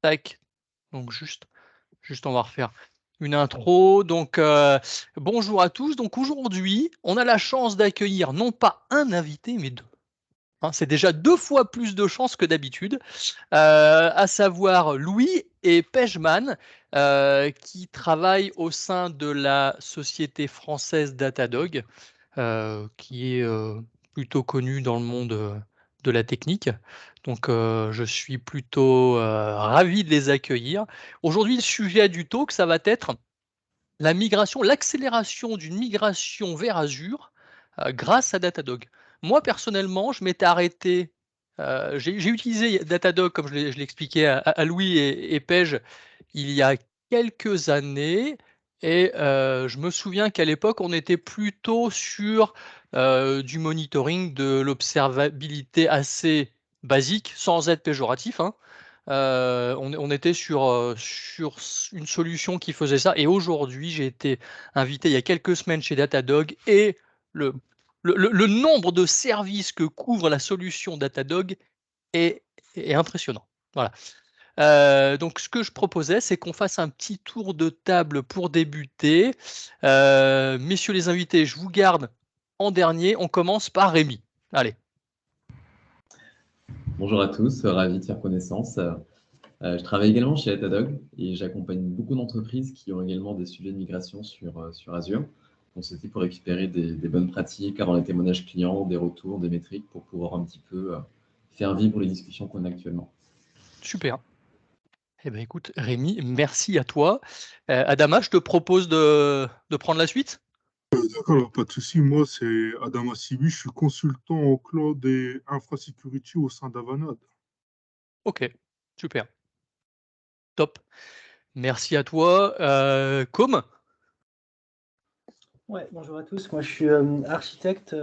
Tac. Donc juste on va refaire une intro. Donc bonjour à tous. Donc aujourd'hui, on a la chance d'accueillir non pas un invité, mais deux. Hein, c'est déjà 2 fois plus de chances que d'habitude, à savoir Louis et Pejman, qui travaillent au sein de la société française Datadog, qui est, plutôt connue dans le monde, de la technique. Donc, je suis plutôt, ravi de les accueillir. Aujourd'hui, le sujet du talk, ça va être l'accélération d'une migration vers Azure, grâce à Datadog. Moi, personnellement, je m'étais arrêté, j'ai utilisé Datadog comme je l'ai expliqué à Louis et Pej il y a quelques années et je me souviens qu'à l'époque, on était plutôt sur, du monitoring, de l'observabilité assez basique, sans être péjoratif, hein. On était sur une solution qui faisait ça et aujourd'hui, j'ai été invité il y a quelques semaines chez Datadog et le le nombre de services que couvre la solution Datadog est est impressionnant. Voilà. Donc ce que je proposais, c'est qu'on fasse un petit tour de table pour débuter. Messieurs les invités, je vous garde en dernier. On commence par Rémi. Allez. Bonjour à tous, ravi de faire connaissance. Je travaille également chez Datadog et j'accompagne beaucoup d'entreprises qui ont également des sujets de migration sur Azure. Donc, c'était pour récupérer des bonnes pratiques, avoir les témoignages clients, des retours, des métriques pour pouvoir un petit peu faire vivre les discussions qu'on a actuellement. Super. Eh ben écoute, Rémi, merci à toi. Adama, je te propose de prendre la suite. D'accord, pas de souci. Moi, c'est Adam Assibi, je suis consultant en cloud et infrasécurité au sein d'Avanade. Ok, super, top. Merci à toi. Com. Ouais, bonjour à tous. Moi, je suis architecte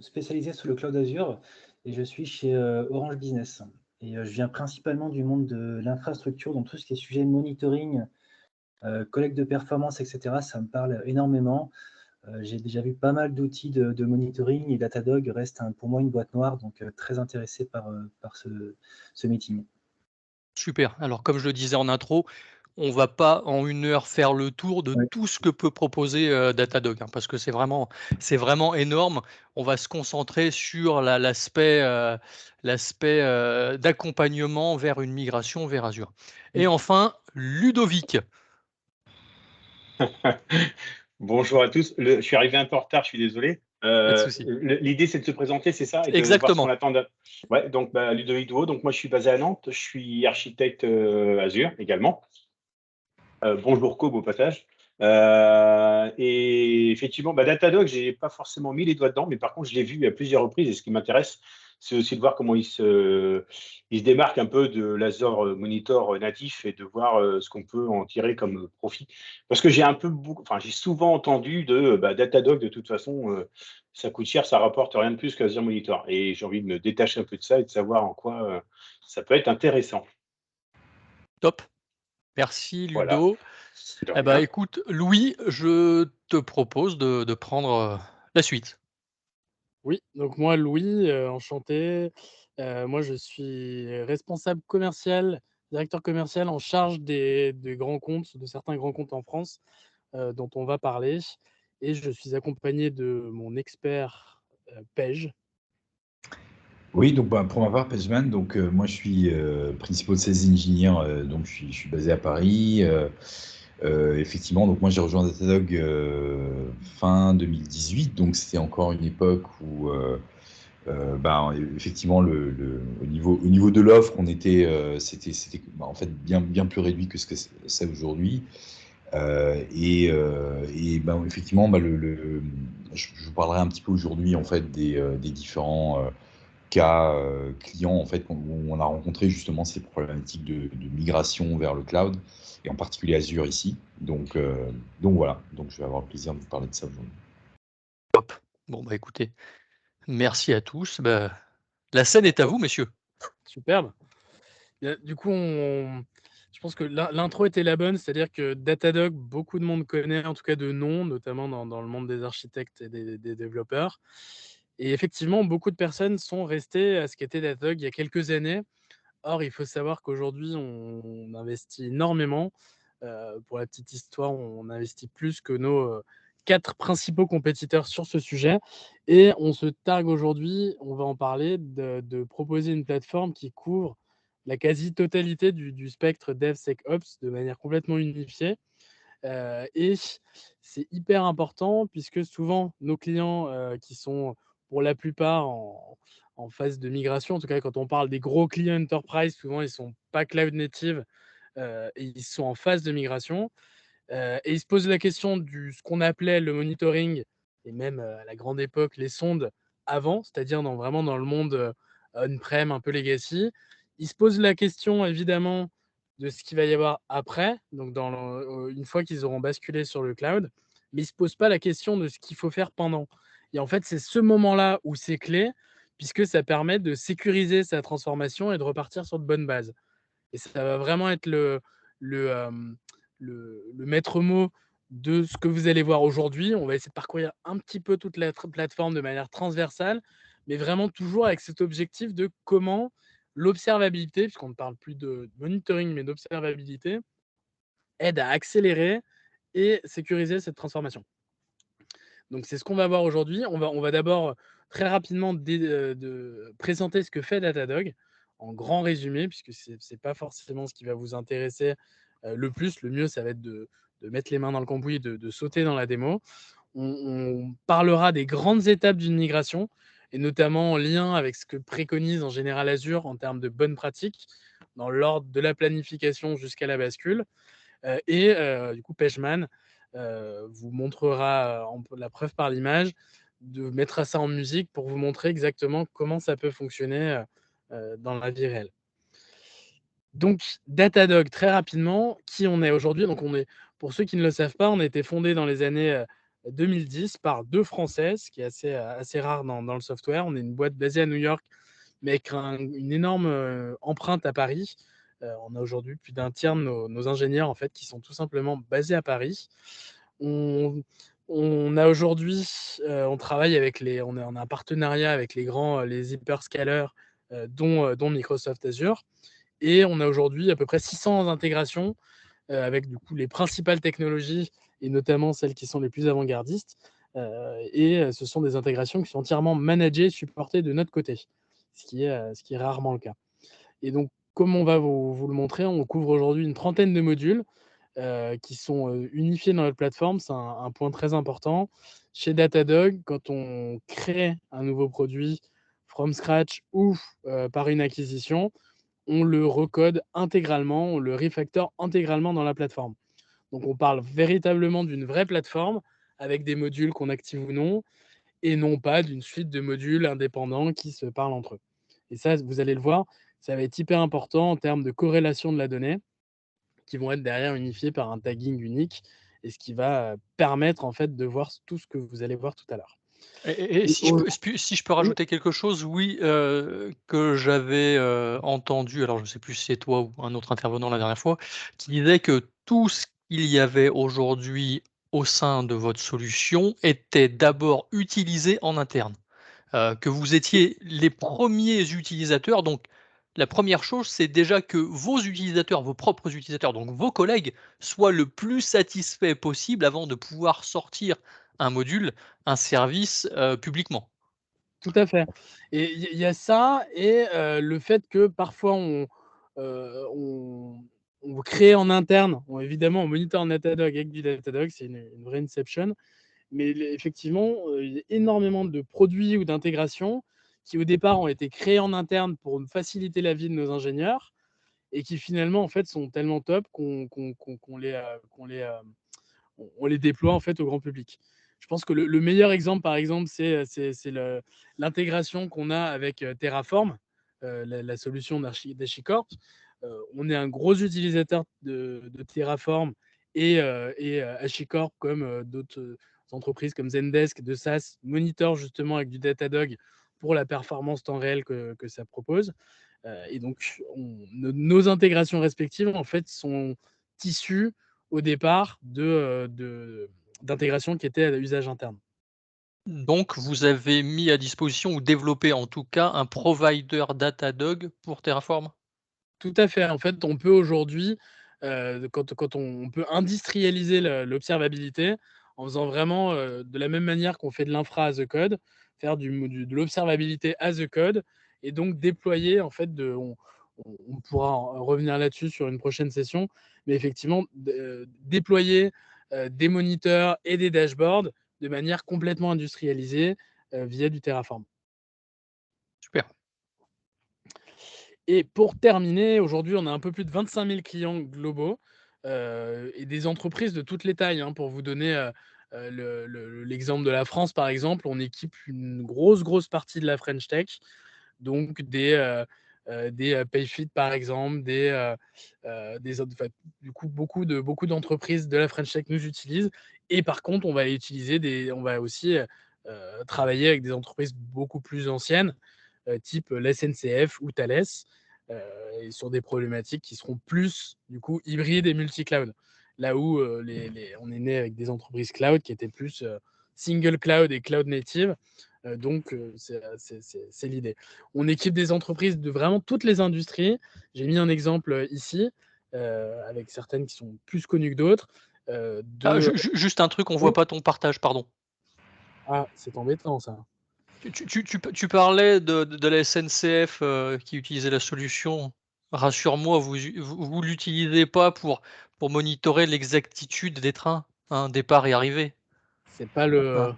spécialisé sur le cloud Azure et je suis chez Orange Business. Et je viens principalement du monde de l'infrastructure, donc tout ce qui est sujet monitoring, collecte de performance, etc. Ça me parle énormément. J'ai déjà vu pas mal d'outils de monitoring et Datadog reste pour moi une boîte noire, donc très intéressé par ce meeting. Super. Alors, comme je le disais en intro, on va pas en 1 heure faire le tour de Ouais. tout ce que peut proposer, Datadog, hein, parce que c'est vraiment énorme. On va se concentrer sur l'aspect, d'accompagnement vers une migration vers Azure. Et enfin, Ludovic. Bonjour à tous. Je suis arrivé un peu en retard, je suis désolé. Pas de souci. L'idée, c'est de se présenter, c'est ça, et de voir ce qu'on Exactement. attend. Ouais, donc Ludovic Douot. Donc moi, je suis basé à Nantes. Je suis architecte Azure également. Bonjour Cob au passage. Et effectivement, Datadog, j'ai pas forcément mis les doigts dedans, mais par contre, je l'ai vu à plusieurs reprises. Et ce qui m'intéresse, c'est aussi de voir comment il se démarque un peu de l'Azure Monitor natif et de voir ce qu'on peut en tirer comme profit. Parce que j'ai souvent entendu de Datadog, de toute façon, ça coûte cher, ça rapporte rien de plus qu'Azure Monitor. Et j'ai envie de me détacher un peu de ça et de savoir en quoi ça peut être intéressant. Top. Merci Voilà, Ludo. de Eh ben, rien. écoute, Louis, je te propose de prendre, la suite. Oui, donc moi, Louis, enchanté. Moi, je suis responsable commercial, directeur commercial en charge des grands comptes, de certains grands comptes en France, dont on va parler. Et je suis accompagné de mon expert Pej. Oui, donc pour ma part, Pejman, donc moi je suis principal sales engineer, donc je suis basé à Paris. Effectivement, donc moi j'ai rejoint Datadog fin 2018, donc c'était encore une époque où effectivement au niveau de l'offre, c'était en fait bien plus réduit que ce que c'est aujourd'hui. Effectivement, je vous parlerai un petit peu aujourd'hui en fait des différents cas clients en fait où on a rencontré justement ces problématiques de migration vers le cloud et en particulier Azure ici. Donc voilà, donc je vais avoir le plaisir de vous parler de ça aujourd'hui. Top. Bon, bah, écoutez, merci à tous. Bah, la scène est à vous, messieurs. Superbe. Du coup, je pense que l'intro était la bonne, c'est-à-dire que Datadog, beaucoup de monde connaît, en tout cas de nom, notamment dans le monde des architectes et des développeurs. Et effectivement, beaucoup de personnes sont restées à ce qu'était Datadog il y a quelques années, Or, il faut savoir qu'aujourd'hui, on investit énormément. Pour la petite histoire, on investit plus que nos 4 principaux compétiteurs sur ce sujet et on se targue aujourd'hui, on va en parler, de proposer une plateforme qui couvre la quasi-totalité du spectre DevSecOps de manière complètement unifiée. Et c'est hyper important puisque souvent nos clients, qui sont pour la plupart en phase de migration, en tout cas quand on parle des gros clients enterprise, souvent ils sont pas cloud native, et ils sont en phase de migration, et ils se posent la question ce qu'on appelait le monitoring et même, à la grande époque, les sondes avant, c'est-à-dire vraiment dans le monde, on-prem un peu legacy. Ils se posent la question évidemment de ce qu'il va y avoir après, donc une fois qu'ils auront basculé sur le cloud, mais ils ne se posent pas la question de ce qu'il faut faire pendant. Et en fait, c'est ce moment-là où c'est clé, puisque ça permet de sécuriser sa transformation et de repartir sur de bonnes bases. Et ça va vraiment être le, hem, le maître mot de ce que vous allez voir aujourd'hui. On va essayer de parcourir un petit peu toute la plateforme de manière transversale, mais vraiment toujours avec cet objectif de comment l'observabilité, puisqu'on ne parle plus de monitoring, mais d'observabilité, aide à accélérer et sécuriser cette transformation. Donc c'est ce qu'on va voir aujourd'hui. On va d'abord très rapidement de présenter ce que fait Datadog en grand résumé, puisque ce n'est pas forcément ce qui va vous intéresser le plus. Le mieux, ça va être de mettre les mains dans le cambouis, de sauter dans la démo. On parlera des grandes étapes d'une migration, et notamment en lien avec ce que préconise en général Azure en termes de bonnes pratiques, dans l'ordre de la planification jusqu'à la bascule. Et du coup, Pejman vous montrera la preuve par l'image, mettra ça en musique pour vous montrer exactement comment ça peut fonctionner dans la vie réelle. Donc, Datadog, très rapidement, qui on est aujourd'hui. Donc, pour ceux qui ne le savent pas, on a été fondé dans les années 2010 par 2 Français, ce qui est assez rare dans le software. On est une boîte basée à New York, mais avec une énorme empreinte à Paris. On a aujourd'hui plus d'un tiers de nos ingénieurs en fait, qui sont tout simplement basés à Paris. On a aujourd'hui, on travaille on a un partenariat avec les hyperscalers, dont Microsoft Azure. Et on a aujourd'hui à peu près 600 intégrations avec du coup les principales technologies et notamment celles qui sont les plus avant-gardistes. Et ce sont des intégrations qui sont entièrement managées et supportées de notre côté, ce qui est rarement le cas. Et donc, comme on va vous le montrer, on couvre aujourd'hui une trentaine de modules qui sont unifiés dans notre plateforme. C'est un point très important. Chez Datadog, quand on crée un nouveau produit from scratch ou par une acquisition, on le recode intégralement, on le refactor intégralement dans la plateforme. Donc, on parle véritablement d'une vraie plateforme avec des modules qu'on active ou non, et non pas d'une suite de modules indépendants qui se parlent entre eux. Et ça, vous allez le voir, ça va être hyper important en termes de corrélation de la donnée, qui vont être derrière unifiés par un tagging unique, et ce qui va permettre en fait de voir tout ce que vous allez voir tout à l'heure. Et si je peux rajouter quelque chose, oui, que j'avais, entendu, alors je ne sais plus si c'est toi ou un autre intervenant la dernière fois, qui disait que tout ce qu'il y avait aujourd'hui au sein de votre solution était d'abord utilisé en interne. Que vous étiez les premiers utilisateurs. Donc la première chose, c'est déjà que vos utilisateurs, vos propres utilisateurs, donc vos collègues, soient le plus satisfaits possible avant de pouvoir sortir un module, un service, publiquement. Tout à fait. Et il y a ça et le fait que parfois on crée en interne, évidemment on monitor en Datadog avec du Datadog, c'est une vraie inception. Mais effectivement, il y a énormément de produits ou d'intégrations qui au départ ont été créés en interne pour faciliter la vie de nos ingénieurs et qui finalement en fait sont tellement top qu'on les déploie en fait au grand public. Je pense que le meilleur exemple, par exemple, c'est l'intégration qu'on a avec Terraform, la solution d'HashiCorp. On est un gros utilisateur de Terraform et HashiCorp, comme d'autres entreprises comme Zendesk, de SaaS, monitor justement avec du Datadog pour la performance temps réel que ça propose. Et donc, nos intégrations respectives, en fait, sont issues au départ d'intégration qui était à usage interne. Donc vous avez mis à disposition ou développé en tout cas un provider Datadog pour Terraform? Tout à fait. En fait, on peut aujourd'hui, quand on peut industrialiser l'observabilité en faisant vraiment de la même manière qu'on fait de l'infra as a code, faire de l'observabilité as a code, et donc déployer, en fait, on pourra revenir là-dessus sur une prochaine session, mais effectivement, déployer des moniteurs et des dashboards de manière complètement industrialisée via du Terraform. Super. Et pour terminer, aujourd'hui, on a un peu plus de 25 000 clients globaux et des entreprises de toutes les tailles. Pour vous donner l'exemple de la France, par exemple, on équipe une grosse partie de la French Tech, donc des Payfit, par exemple, du coup, beaucoup d'entreprises de la French Tech nous utilisent. Et par contre, on va aussi travailler avec des entreprises beaucoup plus anciennes, type la SNCF ou Thales, et sur des problématiques qui seront plus du coup hybrides et multi-cloud. Là où on est né avec des entreprises cloud qui étaient plus single cloud et cloud native. Donc, c'est l'idée. On équipe des entreprises de vraiment toutes les industries. J'ai mis un exemple ici, avec certaines qui sont plus connues que d'autres. Juste un truc, on Oui. voit pas ton partage, pardon. Ah, c'est embêtant ça. Tu parlais de la SNCF qui utilisait la solution. Rassure-moi, vous l'utilisez pas pour monitorer l'exactitude des trains, départ et arrivée. C'est pas le, Ah.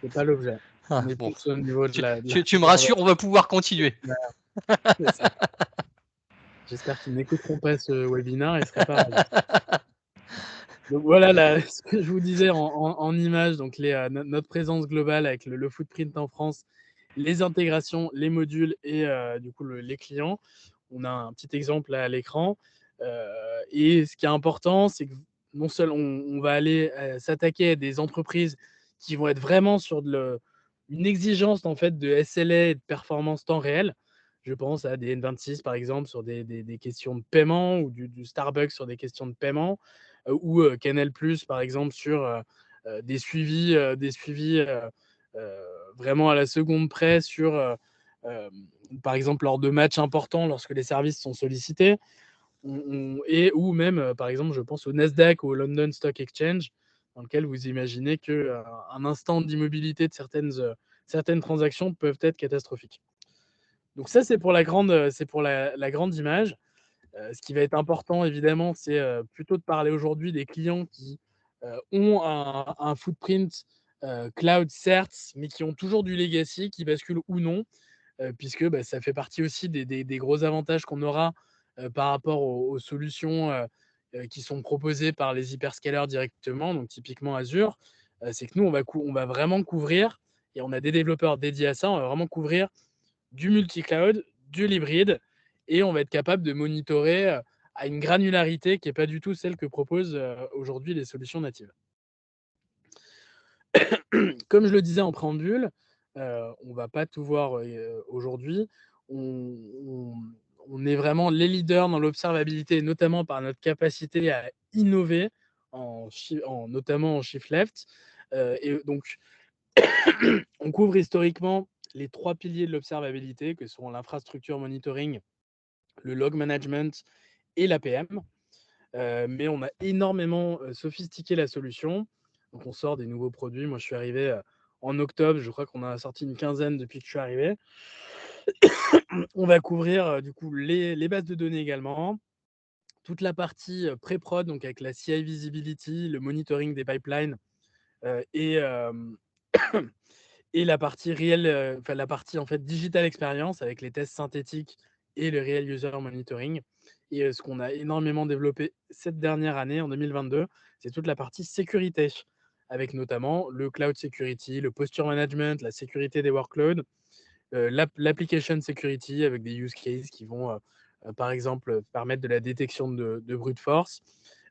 c'est pas l'objet. On est Bon. plus au niveau de la. Tu me rassures, on va pouvoir continuer. C'est ça. J'espère qu'ils n'écouteront pas ce webinaire, ils seraient pas ravis. Donc voilà ce que je vous disais en images, donc notre présence globale avec le footprint en France, les intégrations, les modules et du coup les clients. On a un petit exemple là à l'écran. Et ce qui est important, c'est que non seulement on va aller s'attaquer à des entreprises qui vont être vraiment sur une exigence en fait de SLA et de performance temps réel. Je pense à des N26 par exemple sur des questions de paiement, ou du Starbucks sur des questions de paiement, ou Canal+ par exemple sur des suivis vraiment à la seconde près sur par exemple lors de matchs importants, lorsque les services sont sollicités. Ou même, par exemple, je pense au Nasdaq ou au London Stock Exchange, dans lequel vous imaginez qu'un instant d'immobilité de certaines transactions peuvent être catastrophiques. Donc ça, c'est pour la grande image. Ce qui va être important, évidemment, c'est plutôt de parler aujourd'hui des clients qui ont un footprint cloud, certes, mais qui ont toujours du legacy, qui basculent ou non, puisque ça fait partie aussi des gros avantages qu'on aura par rapport aux solutions qui sont proposées par les hyperscalers directement, donc typiquement Azure. C'est que nous, on va vraiment couvrir, et on a des développeurs dédiés à ça, on va vraiment couvrir du multi-cloud, du hybride, et on va être capable de monitorer à une granularité qui n'est pas du tout celle que proposent aujourd'hui les solutions natives. Comme je le disais en préambule, on ne va pas tout voir aujourd'hui. On est vraiment les leaders dans l'observabilité, notamment par notre capacité à innover, notamment en shift left. Et donc, on couvre historiquement les 3 piliers de l'observabilité, que sont l'infrastructure monitoring, le log management et l'APM. Mais on a énormément sophistiqué la solution. Donc, on sort des nouveaux produits. Moi, je suis arrivé en octobre. Je crois qu'on en a sorti une quinzaine depuis que je suis arrivé. On va couvrir du coup les bases de données également. Toute la partie pré-prod, donc avec la CI visibility, le monitoring des pipelines et la partie la partie en fait digital experience avec les tests synthétiques et le real user monitoring. Et ce qu'on a énormément développé cette dernière année, en 2022, c'est toute la partie sécurité, avec notamment le cloud security, le posture management, la sécurité des workloads, l'application security avec des use cases qui vont, par exemple, permettre de la détection de brute force,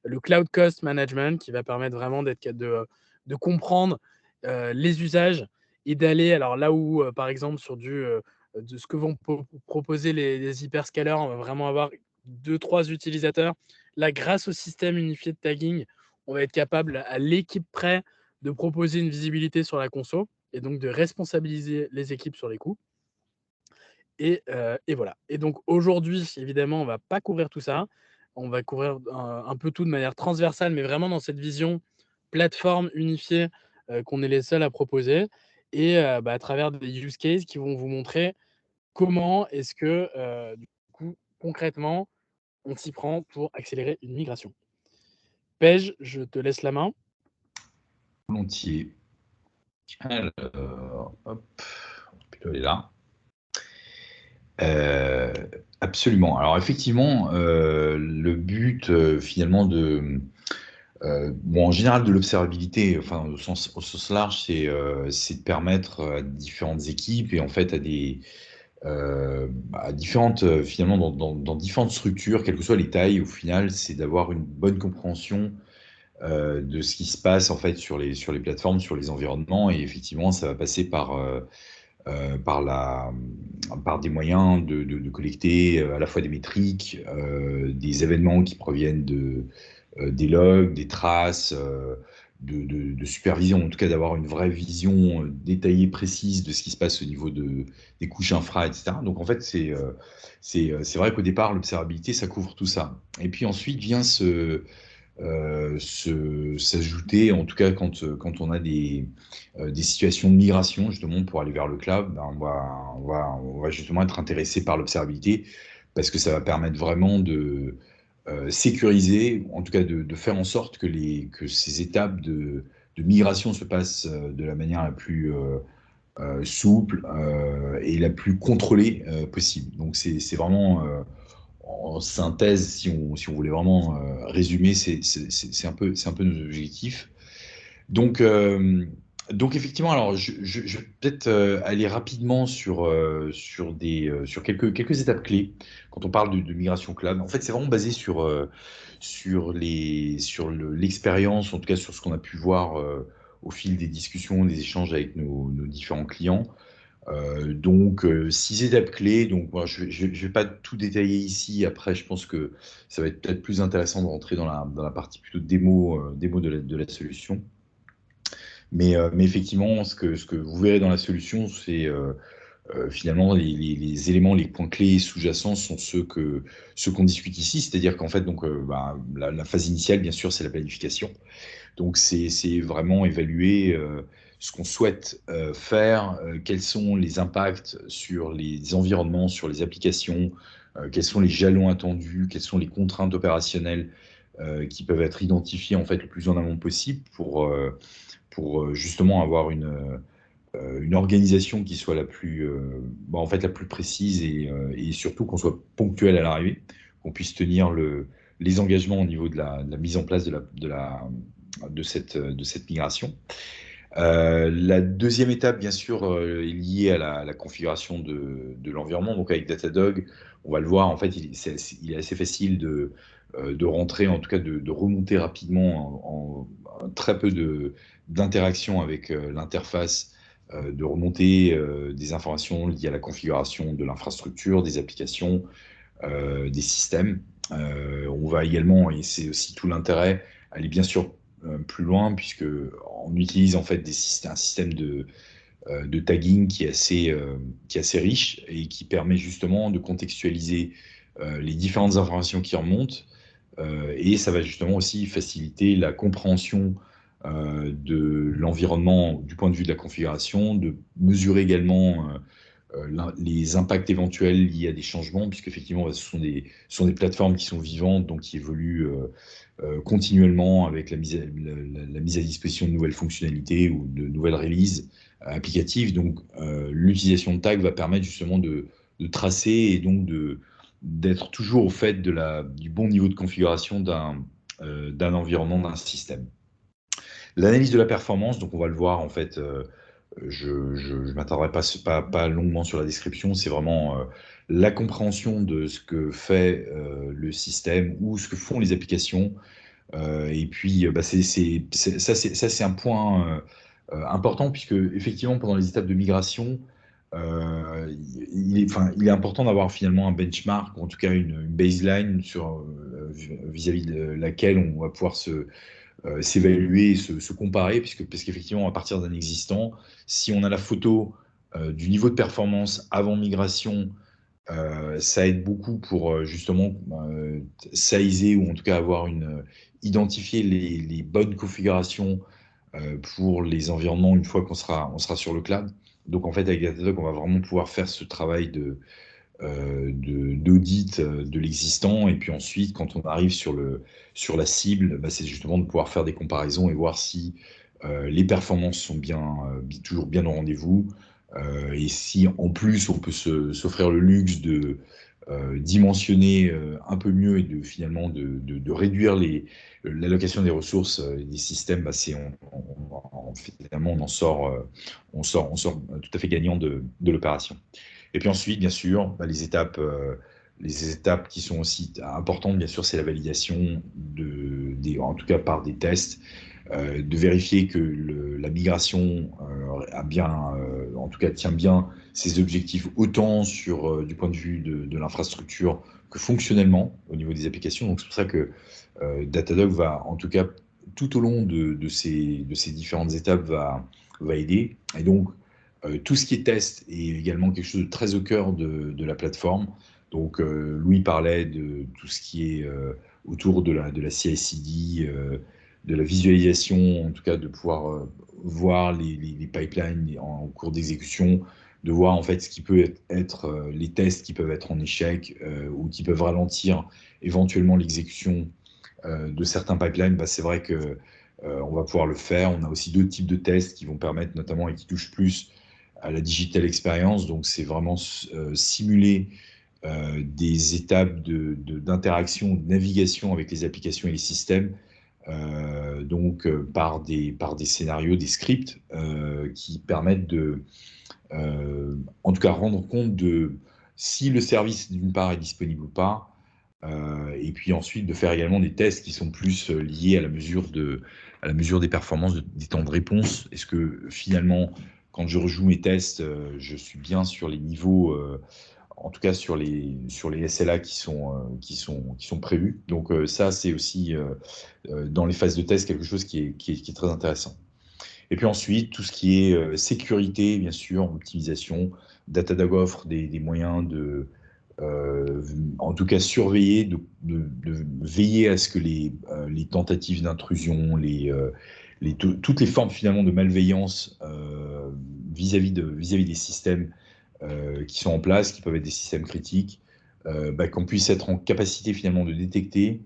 le cloud cost management qui va permettre vraiment de comprendre les usages et d'aller, alors là où, par exemple, sur de ce que vont proposer les hyperscalers, on va vraiment avoir 2-3 utilisateurs. Là, grâce au système unifié de tagging, on va être capable, à l'équipe près, de proposer une visibilité sur la conso et donc de responsabiliser les équipes sur les coûts. Et voilà. Et donc aujourd'hui, évidemment, on va pas couvrir tout ça. On va couvrir un peu tout de manière transversale, mais vraiment dans cette vision plateforme unifiée, qu'on est les seuls à proposer et à travers des use cases qui vont vous montrer comment est-ce que, du coup, concrètement, on s'y prend pour accélérer une migration. Pej, je te laisse la main. Volontiers. Alors, hop, plutôt elle est là. Absolument. Alors effectivement, le but finalement en général de l'observabilité, enfin au sens large, c'est de permettre à différentes équipes et en fait à différentes finalement dans différentes structures, quelles que soient les tailles, au final, c'est d'avoir une bonne compréhension de ce qui se passe en fait sur les plateformes, sur les environnements, et effectivement, ça va passer par des moyens de collecter à la fois des métriques, des événements qui proviennent des logs, des traces, de supervision, en tout cas d'avoir une vraie vision détaillée, précise de ce qui se passe au niveau des couches infra, etc. Donc en fait, c'est vrai qu'au départ, l'observabilité, ça couvre tout ça. Et puis ensuite vient s'ajouter, en tout cas quand on a des situations de migration justement pour aller vers le cloud, on va justement être intéressé par l'observabilité parce que ça va permettre vraiment de sécuriser, en tout cas de faire en sorte que ces étapes de migration se passent de la manière la plus souple et la plus contrôlée possible. Donc c'est vraiment en synthèse, si on voulait vraiment résumer, c'est un peu nos objectifs. Donc, effectivement, alors je vais peut-être aller rapidement sur quelques étapes clés quand on parle de migration cloud. En fait, c'est vraiment basé sur l'expérience, en tout cas sur ce qu'on a pu voir au fil des discussions, des échanges avec nos différents clients. Donc, 6 étapes clés. Donc, moi, je vais pas tout détailler ici. Après, je pense que ça va être peut-être plus intéressant de rentrer dans la partie plutôt démo de la solution. Mais effectivement, ce que vous verrez dans la solution, c'est finalement les éléments, les points clés sous-jacents sont ceux qu'on discute ici. C'est-à-dire qu'en fait, donc, la phase initiale, bien sûr, c'est la planification. Donc, c'est vraiment évaluer ce qu'on souhaite faire, quels sont les impacts sur les environnements, sur les applications, quels sont les jalons attendus, quelles sont les contraintes opérationnelles qui peuvent être identifiées en fait le plus en amont possible pour justement avoir une organisation qui soit la plus précise et surtout qu'on soit ponctuel à l'arrivée, qu'on puisse tenir les engagements au niveau de la mise en place de cette migration. La deuxième étape, bien sûr, est liée à la configuration de l'environnement. Donc avec Datadog, on va le voir, en fait, il est assez facile de rentrer, en tout cas de remonter rapidement en très peu d'interaction avec l'interface, de remonter des informations liées à la configuration de l'infrastructure, des applications, des systèmes. On va également, et c'est aussi tout l'intérêt, aller bien sûr plus loin, puisque on utilise en fait un système de tagging qui est assez riche et qui permet justement de contextualiser les différentes informations qui remontent. Et ça va justement aussi faciliter la compréhension de l'environnement du point de vue de la configuration, de mesurer également les impacts éventuels liés à des changements, puisqu'effectivement, ce sont des plateformes qui sont vivantes, donc qui évoluent continuellement avec la mise à disposition de nouvelles fonctionnalités ou de nouvelles releases applicatives. Donc, l'utilisation de tags va permettre justement de tracer et donc d'être toujours au fait du bon niveau de configuration d'un environnement, d'un système. L'analyse de la performance, donc on va le voir en fait, je ne m'attarderai pas longuement sur la description, c'est vraiment la compréhension de ce que fait le système ou ce que font les applications. Et puis, ça, c'est un point important, puisque effectivement, pendant les étapes de migration, il est important d'avoir finalement un benchmark, ou en tout cas une baseline vis-à-vis de laquelle on va pouvoir s'évaluer et se comparer, parce qu'effectivement, à partir d'un existant, si on a la photo du niveau de performance avant migration Ça aide beaucoup pour justement sizer ou en tout cas identifier les bonnes configurations pour les environnements une fois qu'on sera sur le cloud. Donc en fait, avec Datadog, on va vraiment pouvoir faire ce travail d'audit de l'existant. Et puis ensuite, quand on arrive sur la cible, c'est justement de pouvoir faire des comparaisons et voir si les performances sont toujours bien au rendez-vous. Et si en plus, on peut s'offrir le luxe de dimensionner un peu mieux et finalement de réduire l'allocation des ressources des systèmes, finalement on sort tout à fait gagnant de l'opération. Et puis ensuite, bien sûr, les étapes qui sont aussi importantes, bien sûr, c'est la validation en tout cas par des tests, de vérifier que la migration en tout cas tient bien ses objectifs autant du point de vue de l'infrastructure que fonctionnellement au niveau des applications. Donc c'est pour ça que Datadog va, en tout cas, tout au long de ces différentes étapes, va aider. Et donc, tout ce qui est test est également quelque chose de très au cœur de la plateforme. Donc, Louis parlait de tout ce qui est autour de la CI/CD, de la visualisation, en tout cas de pouvoir voir les pipelines en cours d'exécution, de voir en fait ce qui peut être les tests qui peuvent être en échec ou qui peuvent ralentir éventuellement l'exécution de certains pipelines. C'est vrai que on va pouvoir le faire. On a aussi d'autres types de tests qui vont permettre notamment et qui touchent plus à la digital experience. Donc c'est vraiment simuler des étapes d'interaction, de navigation avec les applications et les systèmes, par des scénarios, des scripts qui permettent en tout cas rendre compte de si le service d'une part est disponible ou pas, et puis ensuite de faire également des tests qui sont plus liés à la mesure des performances, des temps de réponse. Est-ce que finalement, quand je rejoue mes tests, je suis bien sur les niveaux, en tout cas sur les SLA qui sont prévus. Donc ça, c'est aussi dans les phases de test quelque chose qui est très intéressant. Et puis ensuite, tout ce qui est sécurité, bien sûr, optimisation. Datadog offre des moyens en tout cas surveiller, de veiller à ce que les tentatives d'intrusion, toutes les formes finalement de malveillance vis-à-vis des systèmes qui sont en place, qui peuvent être des systèmes critiques, qu'on puisse être en capacité finalement de détecter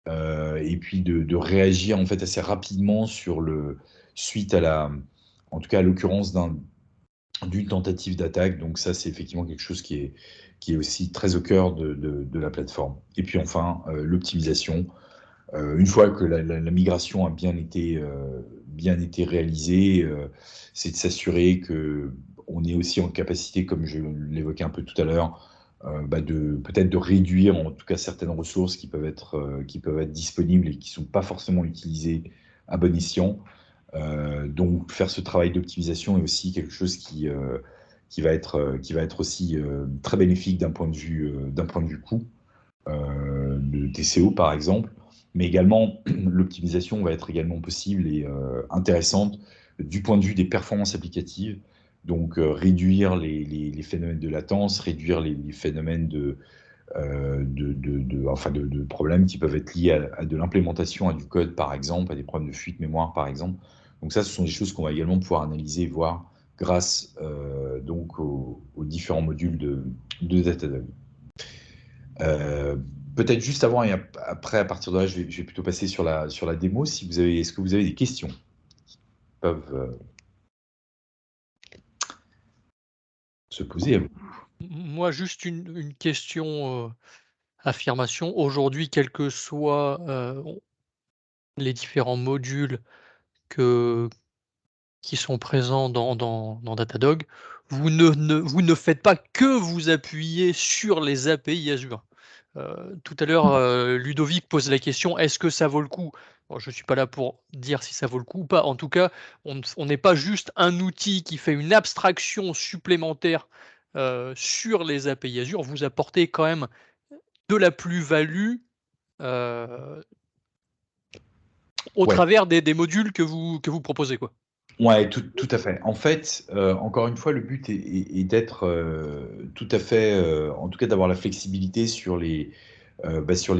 et puis de réagir en fait assez rapidement suite en tout cas à l'occurrence d'une tentative d'attaque. Donc ça, c'est effectivement quelque chose qui est aussi très au cœur de la plateforme. Et puis enfin, l'optimisation. Une fois que la migration a bien été réalisée, c'est de s'assurer qu'on est aussi en capacité, comme je l'évoquais un peu tout à l'heure, peut-être de réduire en tout cas certaines ressources qui peuvent être disponibles et qui ne sont pas forcément utilisées à bon escient. Donc faire ce travail d'optimisation est aussi quelque chose qui va être aussi très bénéfique d'un point de vue coût, de TCO par exemple, mais également l'optimisation va être également possible et intéressante du point de vue des performances applicatives. Donc réduire les phénomènes de latence, réduire les phénomènes de problèmes qui peuvent être liés à de l'implémentation, à du code par exemple, à des problèmes de fuite mémoire par exemple. Donc ça, ce sont des choses qu'on va également pouvoir analyser et voir grâce donc aux différents modules de Datadog. Peut-être juste avant et après, à partir de là, je vais plutôt passer sur la démo. Est-ce que vous avez des questions qui peuvent se poser à vous? Moi, juste une question, affirmation. Aujourd'hui, quels que soient les différents modules qui sont présents dans Datadog, vous ne faites pas que vous appuyer sur les API Azure. Tout à l'heure, Ludovic pose la question: «Est-ce que ça vaut le coup?» Bon, je ne suis pas là pour dire si ça vaut le coup ou pas. En tout cas, on n'est pas juste un outil qui fait une abstraction supplémentaire, sur les API Azure. Vous apportez quand même de la plus-value, au Ouais. travers des modules que vous proposez, quoi. Ouais, tout à fait. En fait, encore une fois, le but est d'être tout à fait, en tout cas d'avoir la flexibilité sur les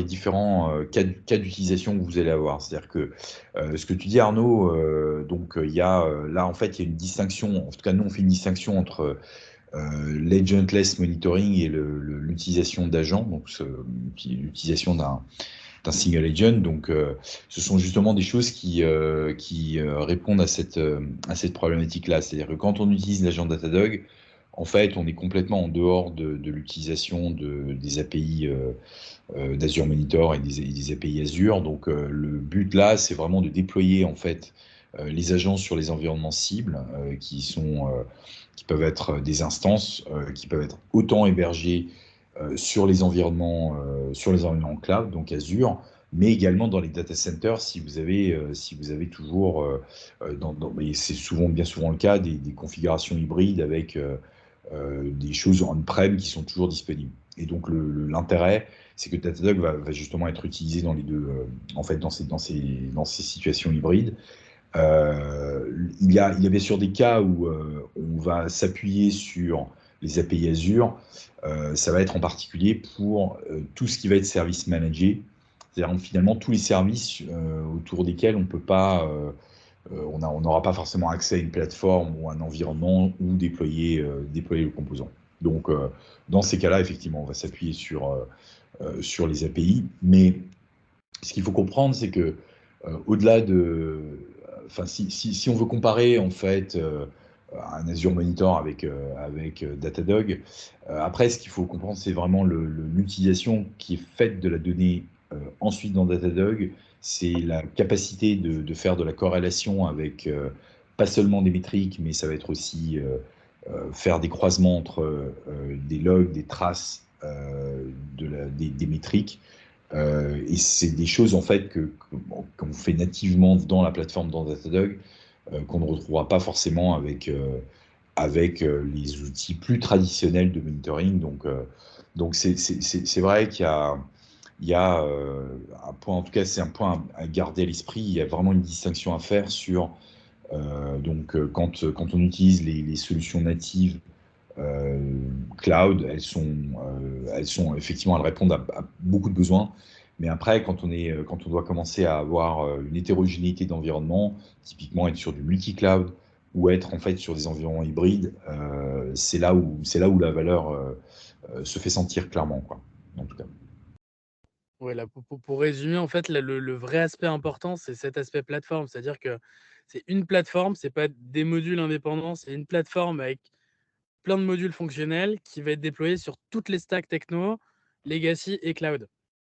différents cas d'utilisation que vous allez avoir. C'est-à-dire que ce que tu dis, Arnaud, donc il y a là, en fait, il y a une distinction, en tout cas, nous, on fait une distinction entre l'agentless monitoring et l'utilisation d'agents, donc l'utilisation d'un single agent. Donc, ce sont justement des choses qui répondent à cette problématique-là. C'est-à-dire que quand on utilise l'agent Datadog, en fait, on est complètement en dehors de l'utilisation des API d'Azure Monitor et des API Azure. Donc, le but là, c'est vraiment de déployer en fait les agents sur les environnements cibles qui peuvent être des instances qui peuvent être autant hébergées sur les environnements cloud, donc Azure, mais également dans les data centers si vous avez toujours, et c'est bien souvent le cas, des configurations hybrides avec des choses on-prem qui sont toujours disponibles. Et donc l'intérêt, c'est que Datadog va justement être utilisé dans les deux, en fait, dans ces situations hybrides. Il y a bien sûr des cas où on va s'appuyer sur les API Azure. Ça va être en particulier pour tout ce qui va être service managé, c'est-à-dire finalement tous les services autour desquels on peut pas, on n'aura pas forcément accès à une plateforme ou un environnement où déployer le composant. Donc dans ces cas-là, effectivement, on va s'appuyer sur les API, mais ce qu'il faut comprendre, c'est que au-delà de, enfin, si on veut comparer en fait un Azure Monitor avec Datadog, après ce qu'il faut comprendre, c'est vraiment l'utilisation qui est faite de la donnée ensuite dans Datadog, c'est la capacité de faire de la corrélation avec pas seulement des métriques, mais ça va être aussi faire des croisements entre des logs, des traces des métriques. Et c'est des choses en fait qu'on fait nativement dans la plateforme dans Datadog, qu'on ne retrouvera pas forcément avec les outils plus traditionnels de monitoring. Donc c'est vrai qu'il y a un point, en tout cas c'est un point à garder à l'esprit. Il y a vraiment une distinction à faire sur quand on utilise les solutions natives cloud, elles sont effectivement, elles répondent à beaucoup de besoins. Mais après, quand on doit commencer à avoir une hétérogénéité d'environnement, typiquement être sur du multi-cloud ou être en fait sur des environnements hybrides, c'est là où la valeur se fait sentir clairement, quoi, en tout cas. Ouais, là, pour résumer, en fait, là, le vrai aspect important, c'est cet aspect plateforme. C'est-à-dire que c'est une plateforme, c'est pas des modules indépendants, c'est une plateforme avec plein de modules fonctionnels qui va être déployé sur toutes les stacks techno, legacy et cloud.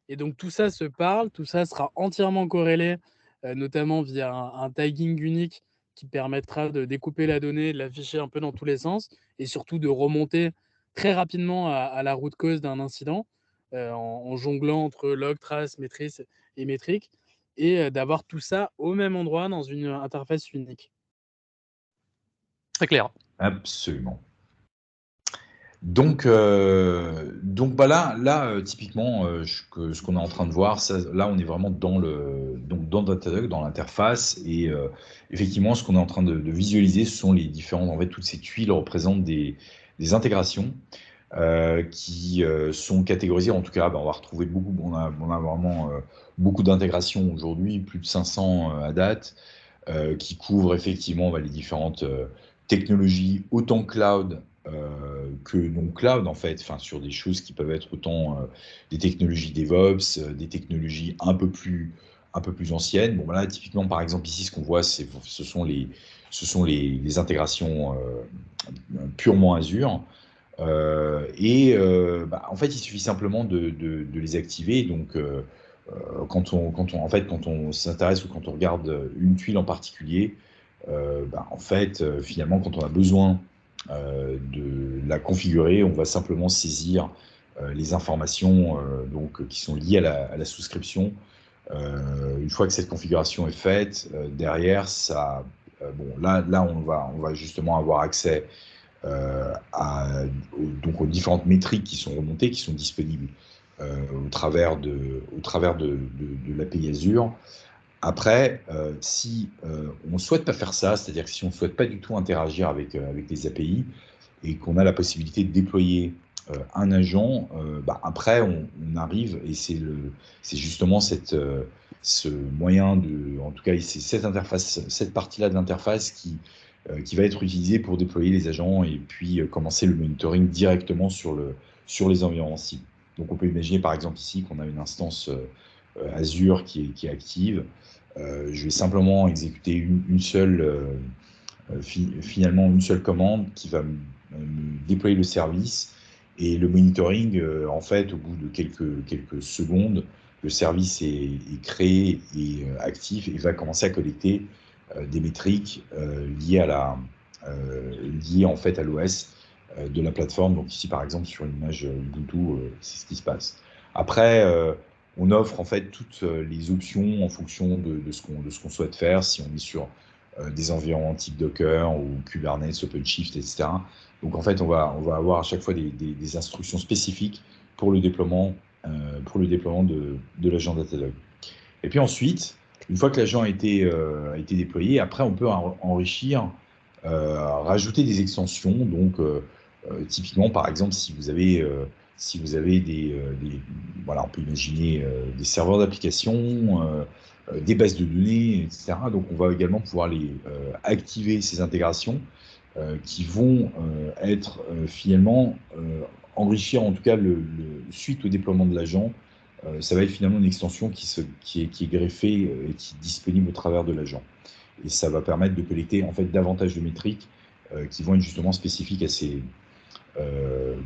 Et donc tout ça se parle, tout ça sera entièrement corrélé, notamment via un tagging unique qui permettra de découper la donnée, de l'afficher un peu dans tous les sens et surtout de remonter très rapidement à la root cause d'un incident, en jonglant entre log, trace, maîtrise et métrique et d'avoir tout ça au même endroit dans une interface unique. Très clair. Absolument. Donc bah là typiquement, ce qu'on est en train de voir, là, on est vraiment dans Datadog, dans l'interface. Et effectivement, ce qu'on est en train de visualiser, ce sont les différentes, en fait, toutes ces tuiles représentent des intégrations qui sont catégorisées. En tout cas, on va retrouver on a vraiment beaucoup d'intégrations aujourd'hui, plus de 500 à date, qui couvrent effectivement les différentes technologies, autant cloud que non cloud, en fait, sur des choses qui peuvent être autant des technologies DevOps, des technologies un peu plus anciennes. Bon, là, typiquement, par exemple, ici, ce qu'on voit, ce sont les intégrations purement Azure. En fait, il suffit simplement de les activer. Donc, quand on s'intéresse ou quand on regarde une tuile en particulier, en fait, finalement, quand on a besoin de la configurer, on va simplement saisir les informations qui sont liées à la souscription. Une fois que cette configuration est faite, derrière, là, on va justement avoir accès aux différentes métriques qui sont remontées, qui sont disponibles au travers de l'API Azure. Après, si on ne souhaite pas faire ça, c'est-à-dire que si on ne souhaite pas du tout interagir avec les API et qu'on a la possibilité de déployer un agent, après on arrive et c'est justement ce moyen en tout cas c'est cette interface, cette partie-là de l'interface qui va être utilisée pour déployer les agents et puis commencer le monitoring directement sur les environnements cibles. Donc on peut imaginer par exemple ici qu'on a une instance Azure qui est active. Je vais simplement exécuter finalement une seule commande qui va me déployer le service et le monitoring, en fait, au bout de quelques secondes, le service est créé et actif et va commencer à collecter des métriques liées en fait à l'OS de la plateforme. Donc ici, par exemple, sur une image Ubuntu, c'est ce qui se passe. Après, on offre en fait toutes les options en fonction de ce qu'on souhaite faire, si on est sur des environnements type Docker ou Kubernetes, OpenShift, etc. Donc en fait, on va avoir à chaque fois des instructions spécifiques pour le déploiement de l'agent Datadog. Et puis ensuite, une fois que l'agent a été déployé, après on peut enrichir, rajouter des extensions. Donc typiquement, par exemple, si vous avez voilà, on peut imaginer des serveurs d'application, des bases de données, etc. Donc on va également pouvoir activer ces intégrations qui vont être finalement enrichir en tout cas suite au déploiement de l'agent. Ça va être finalement une extension qui est greffée et qui est disponible au travers de l'agent. Et ça va permettre de collecter en fait davantage de métriques qui vont être justement spécifiques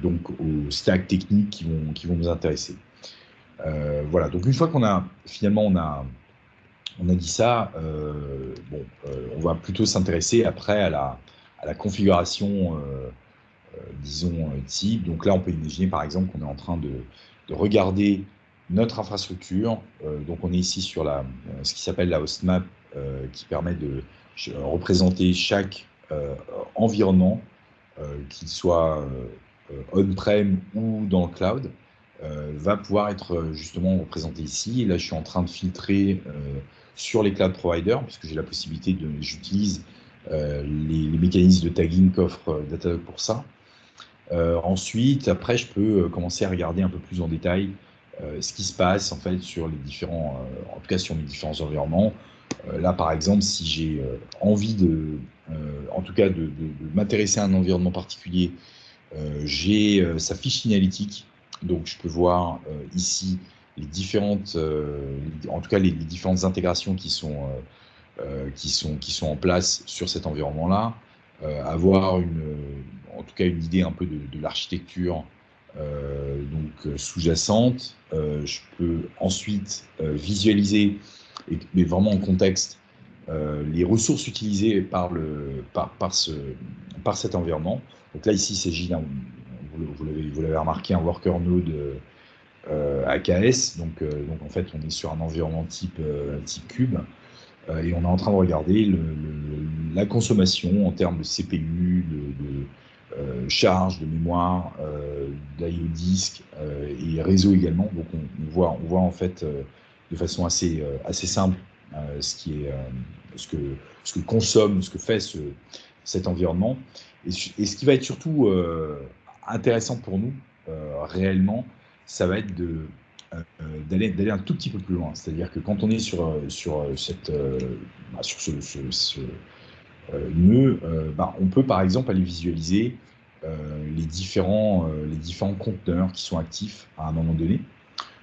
donc aux stacks techniques qui vont nous intéresser. Voilà, donc une fois qu'on a finalement on a dit ça, on va plutôt s'intéresser après à la configuration disons type. Donc là on peut imaginer par exemple qu'on est en train de regarder notre infrastructure. Donc on est ici sur ce qui s'appelle la host map qui permet de représenter chaque environnement, qu'il soit on-prem ou dans le cloud, va pouvoir être justement représenté ici. Et là, je suis en train de filtrer sur les cloud providers, puisque j'ai la possibilité j'utilise les mécanismes de tagging qu'offre Datadog pour ça. Ensuite, après, je peux commencer à regarder un peu plus en détail ce qui se passe en fait sur les différents, en tout cas sur mes différents environnements. Là, par exemple, si j'ai envie en tout cas de m'intéresser à un environnement particulier, j'ai sa fiche analytique. Donc, je peux voir ici les différentes, en tout cas les différentes intégrations qui sont en place sur cet environnement-là, avoir en tout cas une idée un peu de l'architecture sous-jacente. Je peux ensuite visualiser, mais vraiment en contexte, les ressources utilisées par cet environnement. Donc là, ici, il s'agit vous l'avez remarqué, un worker node AKS. Donc en fait, on est sur un environnement type cube. Et on est en train de regarder la consommation en termes de CPU, de charge, de mémoire, d'IO disque et réseau également. Donc on voit en fait de façon assez simple ce que consomme, ce que fait cet environnement. Et ce qui va être surtout intéressant pour nous réellement, ça va être d'aller un tout petit peu plus loin. C'est-à-dire que quand on est sur ce nœud, on peut par exemple aller visualiser les différents conteneurs qui sont actifs à un moment donné.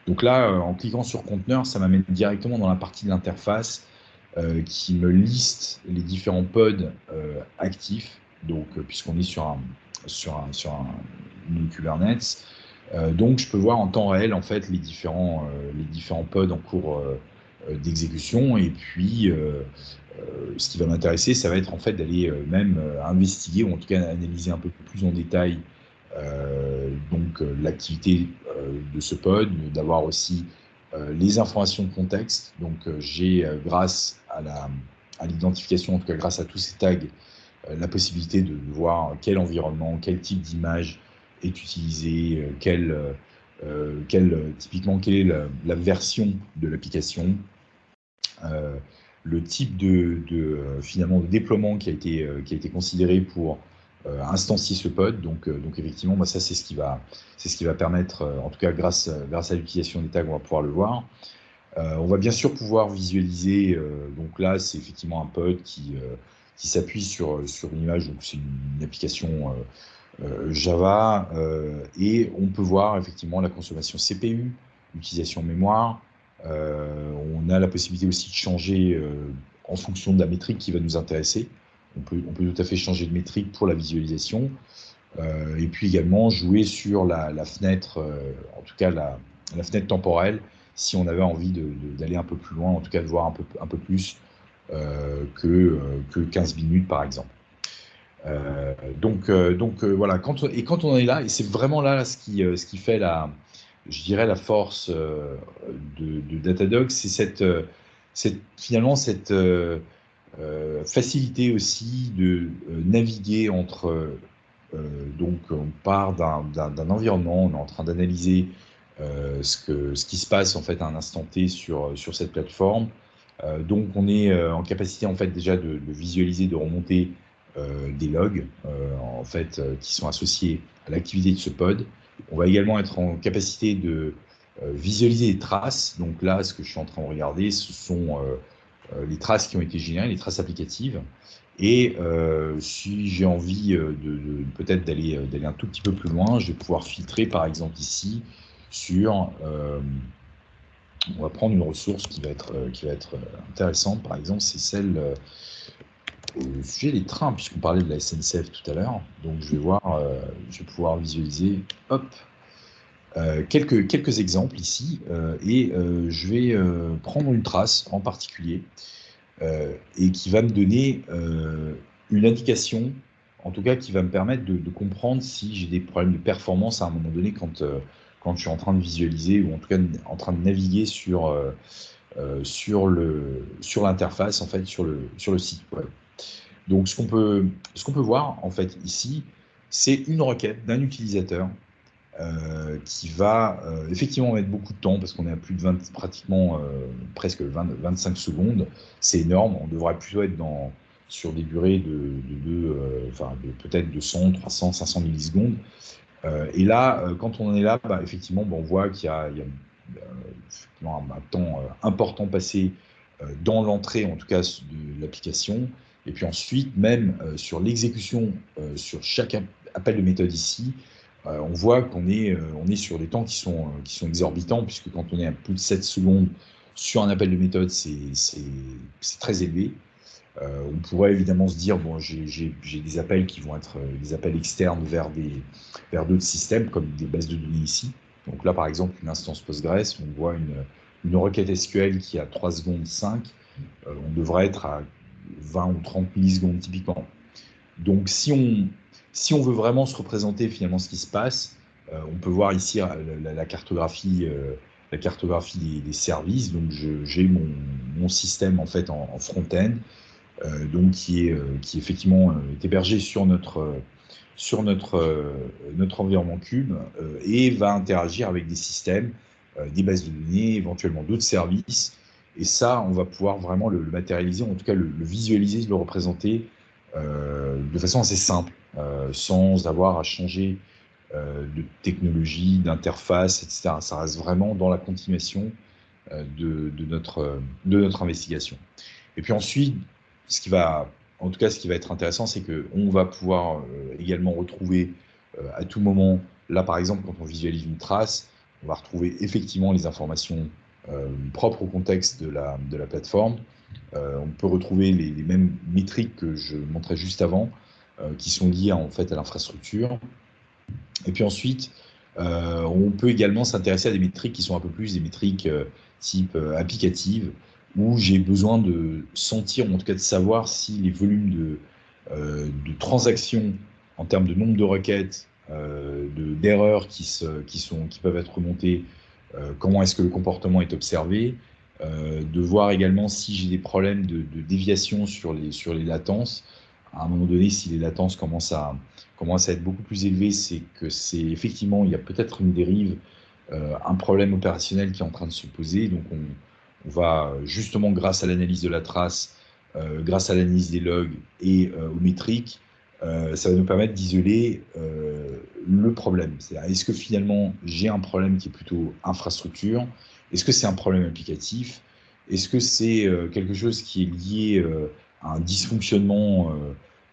Donc là, en cliquant sur conteneur, ça m'amène directement dans la partie de l'interface qui me liste les différents pods actifs. Donc, puisqu'on est sur une Kubernetes, donc je peux voir en temps réel en fait les différents pods en cours d'exécution. Et puis, ce qui va m'intéresser, ça va être en fait d'aller même investiguer ou en tout cas analyser un peu plus en détail l'activité de ce pod, d'avoir aussi les informations de contexte. Donc j'ai grâce à l'identification, en tout cas grâce à tous ces tags, la possibilité de voir quel environnement, quel type d'image est utilisé, typiquement quelle est la version de l'application. le type finalement, de déploiement qui a été considéré pour instancier ce pod. Donc effectivement, ça, c'est ce qui va permettre, en tout cas grâce à l'utilisation des tags, on va pouvoir le voir. On va bien sûr pouvoir visualiser, donc là, c'est effectivement un pod qui s'appuie sur une image, donc c'est une application Java, et on peut voir effectivement la consommation CPU, l'utilisation mémoire. On a la possibilité aussi de changer en fonction de la métrique qui va nous intéresser. On peut tout à fait changer de métrique pour la visualisation. Et puis également jouer sur la fenêtre, en tout cas la fenêtre temporelle, si on avait envie d'aller un peu plus loin, en tout cas de voir un peu plus que 15 minutes par exemple. Donc voilà, quand on en est là, et c'est vraiment là ce qui fait je dirais la force de Datadog, c'est finalement cette facilité aussi de naviguer entre. Donc on part d'un environnement, on est en train d'analyser ce qui se passe en fait à un instant T sur cette plateforme. Donc on est en capacité en fait déjà de visualiser, de remonter des logs en fait qui sont associés à l'activité de ce pod. On va également être en capacité de visualiser les traces. Donc là, ce que je suis en train de regarder, ce sont les traces qui ont été générées, les traces applicatives. Et si j'ai envie peut-être d'aller un tout petit peu plus loin, je vais pouvoir filtrer par exemple ici sur on va prendre une ressource qui va être intéressante, par exemple, c'est celle au sujet des trains, puisqu'on parlait de la SNCF tout à l'heure. Donc je vais pouvoir visualiser, hop, quelques exemples ici, et je vais prendre une trace en particulier, et qui va me donner une indication, en tout cas qui va me permettre de comprendre si j'ai des problèmes de performance à un moment donné quand je suis en train de visualiser, ou en tout cas en train de naviguer sur l'interface, en fait, sur le site web. Donc ce qu'on peut voir en fait ici, c'est une requête d'un utilisateur qui va effectivement mettre beaucoup de temps, parce qu'on est à plus de presque 25 secondes. C'est énorme. On devrait plutôt être sur des durées de peut-être 200, 300, 500 millisecondes. Et là, quand on en est là, effectivement, on voit qu'il y a un temps important passé dans l'entrée, en tout cas, de l'application. Et puis ensuite, même sur l'exécution, sur chaque appel de méthode ici, on voit qu'on est sur des temps qui sont exorbitants, puisque quand on est à plus de 7 secondes sur un appel de méthode, c'est très élevé. On pourrait évidemment se dire, bon, j'ai des appels qui vont être des appels externes vers d'autres systèmes, comme des bases de données ici. Donc là, par exemple, une instance Postgres, on voit une requête SQL qui a 3 secondes 5, on devrait être à 20 ou 30 millisecondes typiquement. Donc si on veut vraiment se représenter finalement ce qui se passe, on peut voir ici la cartographie des services. Donc j'ai mon système en fait en front-end, donc qui effectivement est hébergé sur notre environnement Cube, et va interagir avec des systèmes, des bases de données, éventuellement d'autres services. Et ça, on va pouvoir vraiment le matérialiser, en tout cas le visualiser, le représenter de façon assez simple, sans avoir à changer de technologie, d'interface, etc. Ça reste vraiment dans la continuation de notre investigation. Et puis ensuite, ce qui va être intéressant, c'est qu'on va pouvoir également retrouver à tout moment, là par exemple, quand on visualise une trace, on va retrouver effectivement les informations propres au contexte de la plateforme. On peut retrouver les mêmes métriques que je montrais juste avant, qui sont liées en fait à l'infrastructure. Et puis ensuite, on peut également s'intéresser à des métriques qui sont un peu plus des métriques type applicatives, où j'ai besoin de sentir, ou en tout cas de savoir si les volumes de transactions en termes de nombre de requêtes, d'erreurs qui peuvent être remontées, comment est-ce que le comportement est observé, de voir également si j'ai des problèmes de déviation sur les latences. À un moment donné, si les latences commencent à être beaucoup plus élevées, c'est que effectivement, il y a peut-être une dérive, un problème opérationnel qui est en train de se poser. Donc on va justement, grâce à l'analyse de la trace, grâce à l'analyse des logs et aux métriques, ça va nous permettre d'isoler le problème. C'est-à-dire, est-ce que finalement j'ai un problème qui est plutôt infrastructure? Est-ce que c'est un problème applicatif? Est-ce que c'est quelque chose qui est lié à un dysfonctionnement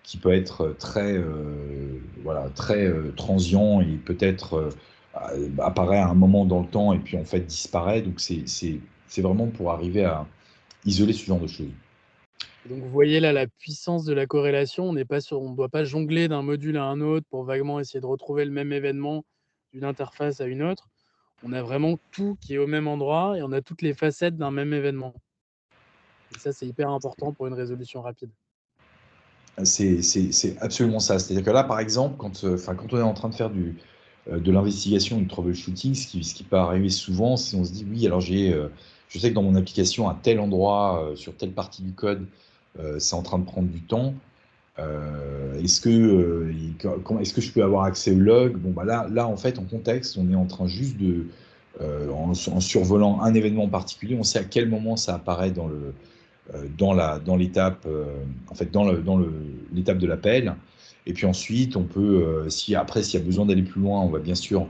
qui peut être très, très transient et peut-être apparaît à un moment dans le temps et puis en fait disparaît. Donc c'est vraiment pour arriver à isoler ce genre de choses. Donc, vous voyez là la puissance de la corrélation. On ne doit pas jongler d'un module à un autre pour vaguement essayer de retrouver le même événement d'une interface à une autre. On a vraiment tout qui est au même endroit et on a toutes les facettes d'un même événement. Et ça, c'est hyper important pour une résolution rapide. C'est absolument ça. C'est-à-dire que là, par exemple, quand on est en train de faire de l'investigation, du troubleshooting, ce qui peut arriver souvent, c'est on se dit, oui, alors je sais que dans mon application, à tel endroit, sur telle partie du code, c'est en train de prendre du temps. Est-ce que je peux avoir accès au log? Bon, bah là, en fait, en contexte, on est en train juste en survolant un événement particulier, on sait à quel moment ça apparaît dans l'étape, en fait, dans l'étape de l'appel. Et puis ensuite, on peut, s'il y a besoin d'aller plus loin, on va bien sûr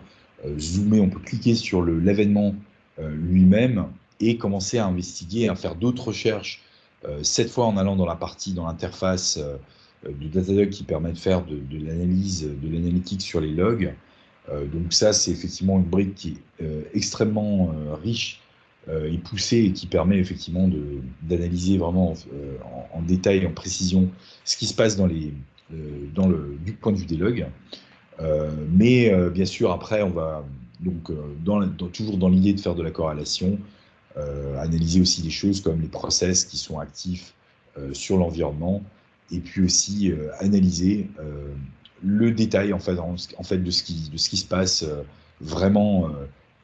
zoomer, on peut cliquer sur l'événement lui-même et commencer à investiguer, à faire d'autres recherches, cette fois en allant dans l'interface de Datadog qui permet de faire de l'analyse, de l'analytique sur les logs. Donc ça, c'est effectivement une brique qui est extrêmement riche et poussée et qui permet effectivement d'analyser vraiment en détail, en précision, ce qui se passe du point de vue des logs. Mais bien sûr, après, on va donc toujours dans l'idée de faire de la corrélation, analyser aussi des choses comme les process qui sont actifs sur l'environnement, et puis aussi analyser le détail en fait de ce qui se passe vraiment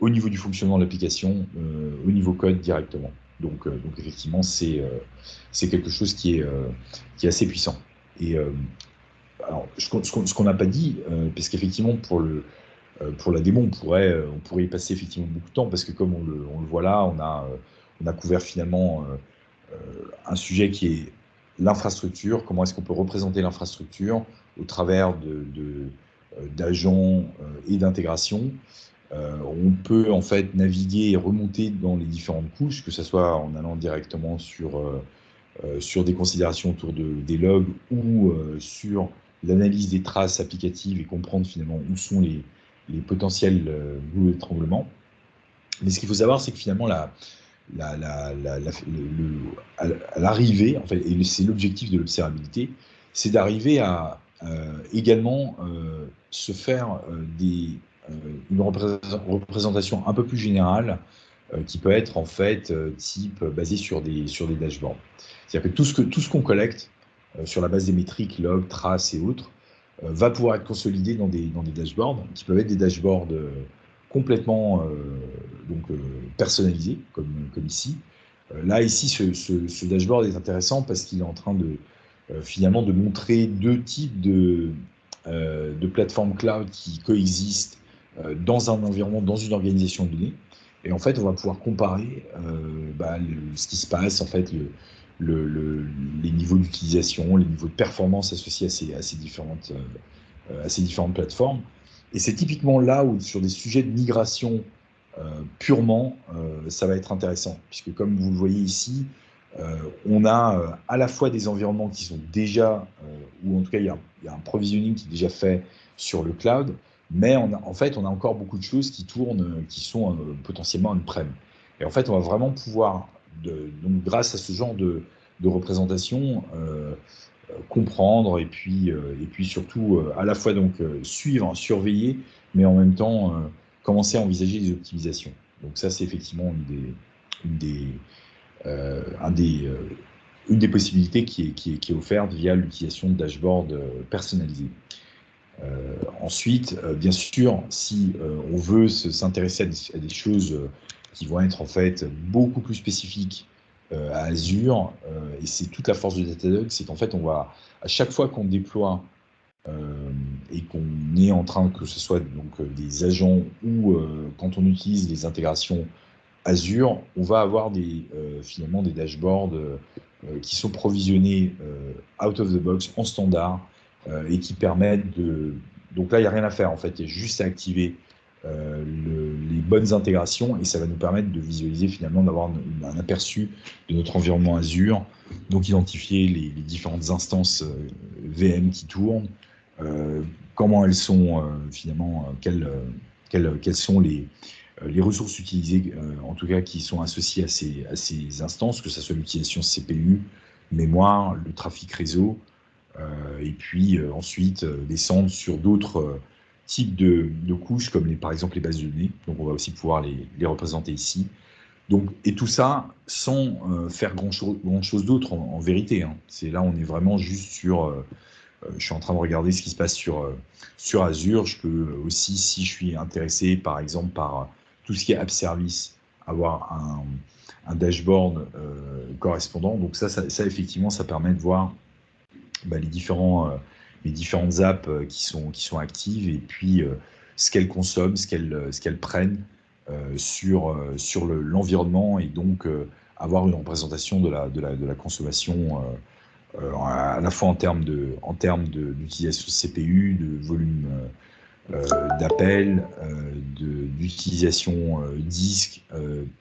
au niveau du fonctionnement de l'application, au niveau code directement. Donc effectivement, c'est quelque chose qui est assez puissant. Et alors, ce qu'on n'a pas dit, parce qu'effectivement, pour la démo, on pourrait y passer effectivement beaucoup de temps, parce que comme on le voit là, on a couvert finalement un sujet qui est l'infrastructure, comment est-ce qu'on peut représenter l'infrastructure au travers d'agents et d'intégration. On peut en fait naviguer et remonter dans les différentes couches, que ce soit en allant directement sur des considérations autour des logs ou sur l'analyse des traces applicatives et comprendre finalement où sont les potentiels goulots d'étranglement. Mais ce qu'il faut savoir, c'est que finalement, à l'arrivée, en fait, et c'est l'objectif de l'observabilité, c'est d'arriver à également se faire une représentation un peu plus générale qui peut être en fait type basé sur des dashboards. C'est-à-dire que tout ce qu'on collecte sur la base des métriques, logs, traces et autres, va pouvoir être consolidé dans des dashboards qui peuvent être des dashboards complètement personnalisés, comme ici. Là, ici, ce dashboard est intéressant parce qu'il est en train finalement de montrer deux types de plateformes cloud qui coexistent dans un environnement, dans une organisation de données. Et en fait, on va pouvoir comparer ce qui se passe, en fait, les niveaux d'utilisation, les niveaux de performance associés à ces différentes plateformes. Et c'est typiquement là où, sur des sujets de migration purement, ça va être intéressant, puisque comme vous le voyez ici, on a à la fois des environnements qui sont déjà, ou en tout cas il y a un provisioning qui est déjà fait sur le cloud, mais on a encore beaucoup de choses qui tournent, qui sont potentiellement on-prem. Et en fait, on va vraiment pouvoir, donc grâce à ce genre de représentation, comprendre et puis surtout à la fois donc suivre, surveiller, mais en même temps commencer à envisager des optimisations. Donc ça, c'est effectivement une des possibilités qui est offerte via l'utilisation de dashboards personnalisés. Ensuite, bien sûr, si on veut s'intéresser à des choses qui vont être en fait beaucoup plus spécifiques à Azure, et c'est toute la force de Datadog, c'est qu'en fait, on va, à chaque fois qu'on déploie et qu'on est en train, que ce soit donc des agents ou quand on utilise les intégrations Azure, on va avoir finalement des dashboards qui sont provisionnés out of the box, en standard, et qui permettent de... Donc là, il n'y a rien à faire, en fait. Il y a juste à activer les bonnes intégrations, et ça va nous permettre de visualiser, finalement, d'avoir un aperçu de notre environnement Azure, donc identifier les différentes instances VM qui tournent, comment elles sont, finalement, quelles sont les ressources utilisées, en tout cas, qui sont associées à ces instances, que ce soit l'utilisation CPU, mémoire, le trafic réseau, et puis ensuite descendre sur d'autres types de couches, comme par exemple les bases de données. Donc, on va aussi pouvoir les représenter ici. Donc, et tout ça sans faire grand-chose d'autre en vérité. Hein. Là, on est vraiment juste sur... je suis en train de regarder ce qui se passe sur Azure. Je peux aussi, si je suis intéressé, par exemple, par tout ce qui est App Service, avoir un dashboard correspondant. Donc ça, effectivement, ça permet de voir les différentes apps qui sont actives, et puis ce qu'elles consomment, ce qu'elles prennent sur l'environnement, et donc avoir une représentation de la consommation à la fois en termes d'utilisation de CPU, de volume d'appels, d'utilisation disque,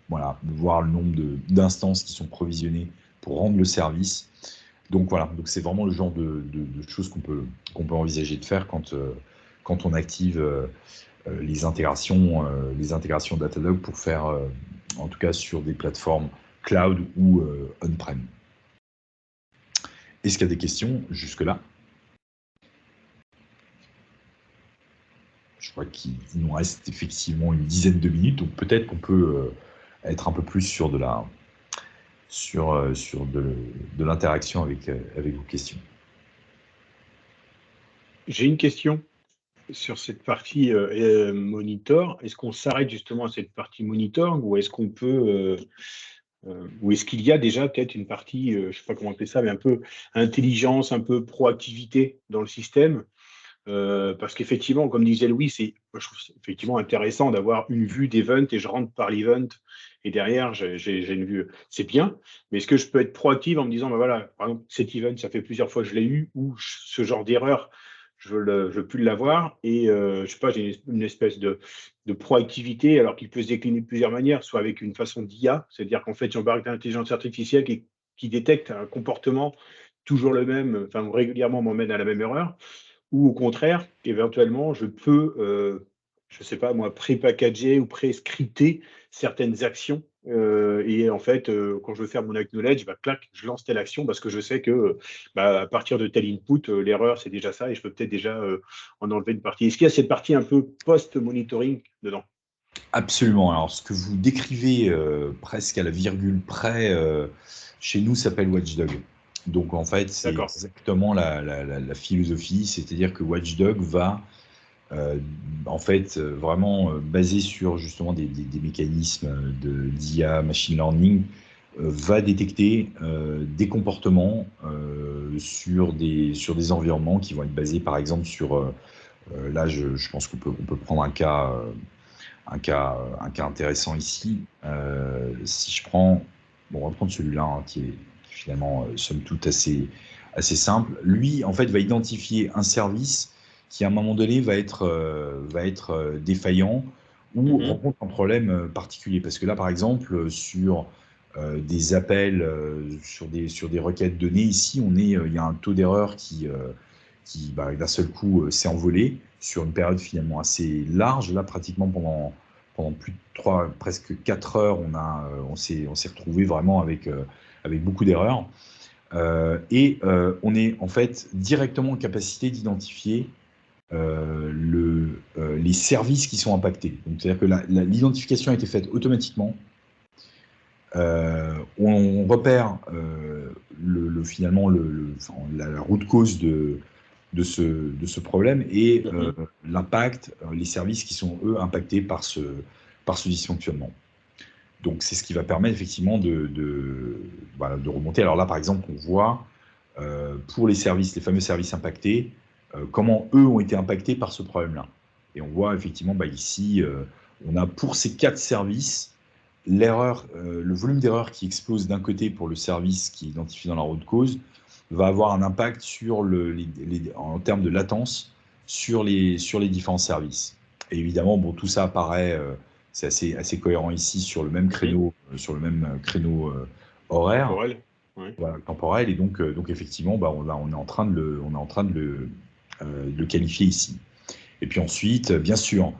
voilà, voir le nombre d'instances qui sont provisionnées pour rendre le service. Donc voilà, donc c'est vraiment le genre de choses qu'on peut envisager de faire quand on active les intégrations Datadog pour faire, en tout cas sur des plateformes cloud ou on-prem. Est-ce qu'il y a des questions jusque-là? Je crois qu'il nous reste effectivement une dizaine de minutes, donc peut-être qu'on peut être un peu plus sur de l'interaction avec vos questions. J'ai une question sur cette partie monitor. Est-ce qu'on s'arrête justement à cette partie monitor, ou est-ce qu'on peut... ou est-ce qu'il y a déjà peut-être une partie, je ne sais pas comment appeler ça, mais un peu intelligence, un peu proactivité dans le système? Parce qu'effectivement, comme disait Louis, moi, je trouve effectivement intéressant d'avoir une vue d'event, et je rentre par l'event, et derrière, j'ai une vue. C'est bien, mais est-ce que je peux être proactif en me disant, voilà, par exemple, cet event, ça fait plusieurs fois que je l'ai eu, ou ce genre d'erreur, je veux plus l'avoir, et je sais pas, j'ai une espèce de proactivité, alors qu'il peut se décliner de plusieurs manières, soit avec une façon d'IA, c'est-à-dire qu'en fait, j'embarque l'intelligence artificielle qui détecte un comportement toujours le même, enfin régulièrement m'emmène à la même erreur, ou au contraire, éventuellement, je peux, je ne sais pas moi, pré-packager ou pré-scripter certaines actions. Et en fait, quand je veux faire mon acknowledge, clac, je lance telle action parce que je sais que à partir de tel input, l'erreur, c'est déjà ça, et je peux peut-être déjà en enlever une partie. Est-ce qu'il y a cette partie un peu post-monitoring dedans? Absolument. Alors, ce que vous décrivez presque à la virgule près, chez nous, s'appelle Watchdog. Donc, en fait, c'est exactement la philosophie, c'est-à-dire que Watchdog va en fait vraiment basé sur justement des mécanismes d'IA, machine learning, va détecter des comportements sur des environnements qui vont être basés par exemple sur là je pense qu'on peut prendre un cas intéressant ici. Si je prends, on va prendre celui-là qui est finalement somme toute assez simple. Lui en fait va identifier un service qui à un moment donné va être défaillant ou rencontre un problème particulier. Parce que là, par exemple, sur des appels, sur des requêtes données, ici, il y a un taux d'erreur qui d'un seul coup, s'est envolé sur une période finalement assez large. Là, pratiquement pendant plus de presque 4 heures, on s'est retrouvé vraiment avec beaucoup d'erreurs. Et on est en fait directement en capacité d'identifier les services qui sont impactés. Donc, c'est-à-dire que l'identification a été faite automatiquement. On repère finalement la route cause de ce problème et l'impact, les services qui sont eux impactés par ce dysfonctionnement. Donc c'est ce qui va permettre effectivement de remonter. Alors là par exemple on voit pour les fameux services impactés, comment eux ont été impactés par ce problème-là. Et on voit effectivement ici, on a pour ces 4 services le volume d'erreurs qui explose d'un côté pour le service qui est identifié dans la route cause va avoir un impact sur en termes de latence sur les différents services. Et évidemment, bon, tout ça apparaît, c'est assez cohérent ici sur le même créneau, horaire. Temporel. Ouais. Voilà, temporel, et donc effectivement, bah, on est en train de le qualifier ici. Et puis ensuite, bien sûr,